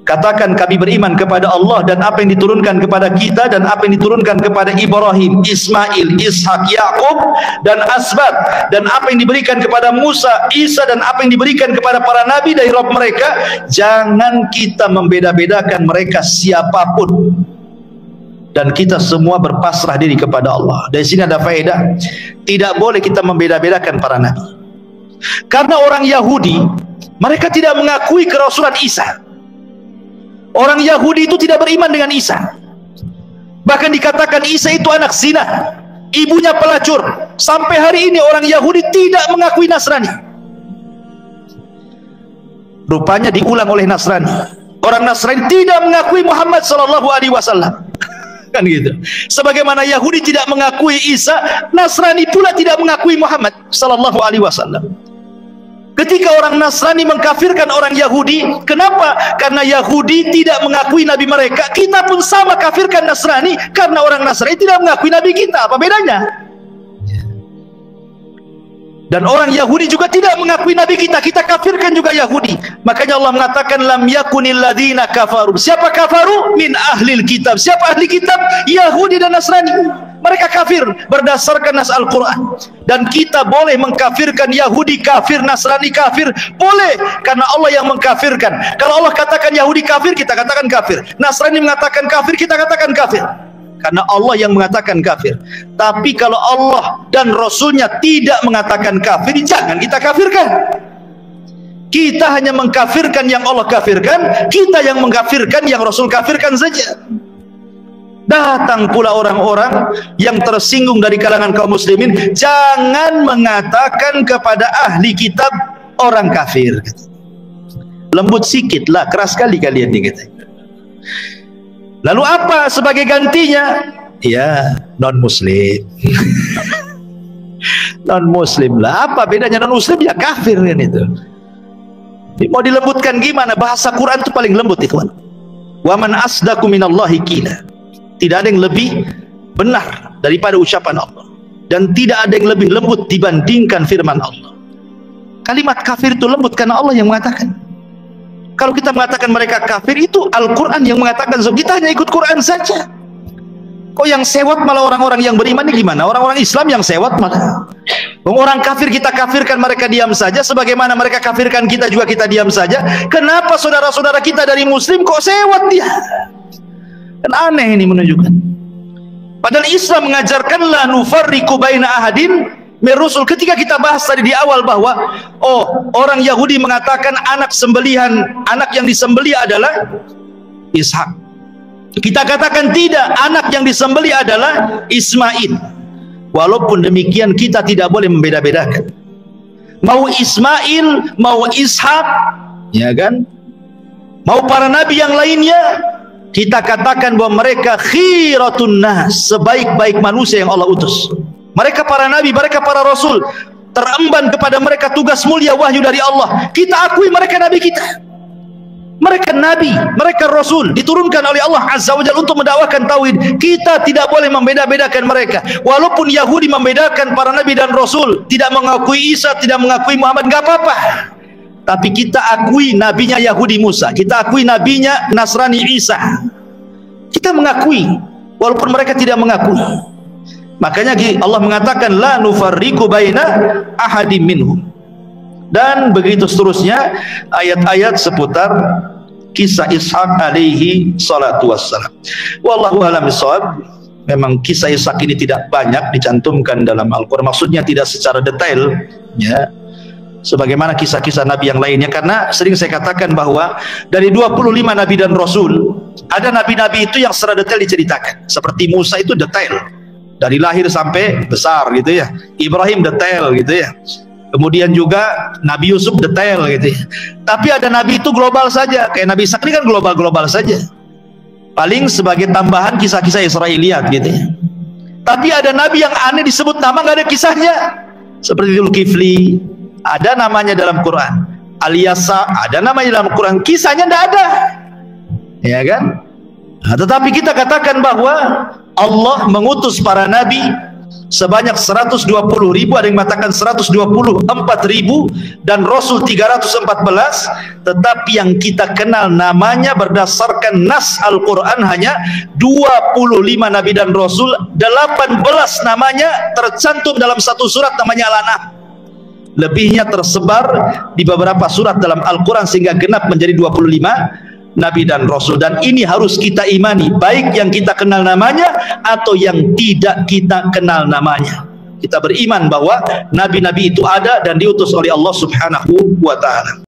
Katakan kami beriman kepada Allah dan apa yang diturunkan kepada kita dan apa yang diturunkan kepada Ibrahim, Ismail, Ishak, Yaqub dan Asbat, dan apa yang diberikan kepada Musa, Isa dan apa yang diberikan kepada para nabi dari Rabb mereka. Jangan kita membeda-bedakan mereka siapapun, dan kita semua berpasrah diri kepada Allah. Dari sini ada faedah, tidak boleh kita membeda-bedakan para nabi. Karena orang Yahudi mereka tidak mengakui kerasulan Isa. Orang Yahudi itu tidak beriman dengan Isa. Bahkan dikatakan Isa itu anak zina, ibunya pelacur. Sampai hari ini orang Yahudi tidak mengakui Nasrani. Rupanya diulang oleh Nasrani. Orang Nasrani tidak mengakui Muhammad sallallahu alaihi wasallam. Kan gitu. Sebagaimana Yahudi tidak mengakui Isa, Nasrani pula tidak mengakui Muhammad sallallahu alaihi wasallam. Ketika orang Nasrani mengkafirkan orang Yahudi, kenapa? Karena Yahudi tidak mengakui Nabi mereka. Kita pun sama kafirkan Nasrani karena orang Nasrani tidak mengakui Nabi kita. Apa bedanya? Dan orang Yahudi juga tidak mengakui Nabi kita, kita kafirkan juga Yahudi. Makanya Allah mengatakan lam yakunil ladzina kafaru. Siapa kafaru? Min ahlil kitab. Siapa ahli kitab? Yahudi dan Nasrani. Mereka kafir berdasarkan nas Al-Quran. Dan kita boleh mengkafirkan Yahudi kafir, Nasrani kafir, boleh, karena Allah yang mengkafirkan. Kalau Allah katakan Yahudi kafir, kita katakan kafir. Nasrani mengatakan kafir, kita katakan kafir, karena Allah yang mengatakan kafir. Tapi kalau Allah dan Rasulnya tidak mengatakan kafir, jangan kita kafirkan. Kita hanya mengkafirkan yang Allah kafirkan, kita yang mengkafirkan yang Rasul kafirkan saja. Datang pula orang-orang yang tersinggung dari kalangan kaum muslimin, jangan mengatakan kepada ahli kitab orang kafir. Lembut sikit lah, keras sekali kalian nih. Lalu apa sebagai gantinya? Ya, non muslim. Non muslim lah, apa bedanya non muslim? Ya kafir kan itu. Mau dilembutkan gimana? Bahasa Quran itu paling lembut itu. Wa man asdaqu minallahi qila. Tidak ada yang lebih benar daripada ucapan Allah, dan tidak ada yang lebih lembut dibandingkan firman Allah. Kalimat kafir itu lembut karena Allah yang mengatakan. Kalau kita mengatakan mereka kafir, itu Al-Quran yang mengatakan. So, kita hanya ikut Quran saja. Kok yang sewot malah orang-orang yang beriman ini gimana? Orang-orang Islam yang sewot malah. Orang kafir kita kafirkan, mereka diam saja. Sebagaimana mereka kafirkan kita juga kita diam saja. Kenapa saudara-saudara kita dari Muslim kok sewot dia? Kan aneh ini menunjukkan. Padahal Islam mengajarkan la nufarriqu baina ahadin min rusul. Ketika kita bahas tadi di awal bahwa orang Yahudi mengatakan anak yang disembelih adalah Ishak. Kita katakan tidak, anak yang disembelih adalah Ismail. Walaupun demikian kita tidak boleh membeda-bedakan. Mau Ismail, mau Ishak, ya kan? Mau para nabi yang lainnya, kita katakan bahwa mereka khiratun nas, sebaik-baik manusia yang Allah utus. Mereka para nabi, mereka para rasul, teremban kepada mereka tugas mulia wahyu dari Allah. Kita akui mereka nabi kita. Mereka nabi, mereka rasul, diturunkan oleh Allah Azza wa Jalla untuk mendakwakan tauhid. Kita tidak boleh membeda-bedakan mereka. Walaupun Yahudi membedakan para nabi dan rasul, tidak mengakui Isa, tidak mengakui Muhammad, enggak apa-apa. Tapi kita akui nabinya Yahudi Musa, kita akui nabinya Nasrani Isa. Kita mengakui walaupun mereka tidak mengakui. Makanya Allah mengatakan la nufarriqu baina ahadim minhum. Dan begitu seterusnya ayat-ayat seputar kisah Ishak alaihi salatu wassalam. Wallahu a'lam bishawab. Memang kisah Ishak ini tidak banyak dicantumkan dalam Al-Quran. Maksudnya tidak secara detail, ya, sebagaimana kisah-kisah nabi yang lainnya. Karena sering saya katakan bahwa dari 25 nabi dan rasul, ada nabi-nabi itu yang secara detail diceritakan. Seperti Musa itu detail, dari lahir sampai besar gitu ya. Ibrahim detail gitu ya. Kemudian juga Nabi Yusuf detail gitu ya. Tapi ada nabi itu global saja, kayak Nabi Ishak ini kan global-global saja. Paling sebagai tambahan kisah-kisah Israiliyat gitu ya. Tapi ada nabi yang aneh disebut nama nggak ada kisahnya. Seperti Dzulkifli, ada namanya dalam Quran. Al-Yasa, ada namanya dalam Quran, kisahnya tidak ada, ya kan? Nah, tetapi kita katakan bahwa Allah mengutus para nabi sebanyak 120.000, ada yang mengatakan 124.000, dan Rasul 314. Tetapi yang kita kenal namanya berdasarkan nas Al-Quran hanya 25 nabi dan Rasul. 18 namanya tercantum dalam satu surat namanya Al-An'am. Lebihnya tersebar di beberapa surat dalam Al-Quran sehingga genap menjadi 25 nabi dan rasul. Dan ini harus kita imani, baik yang kita kenal namanya atau yang tidak kita kenal namanya. Kita beriman bahwa nabi-nabi itu ada dan diutus oleh Allah Subhanahu wa ta'ala.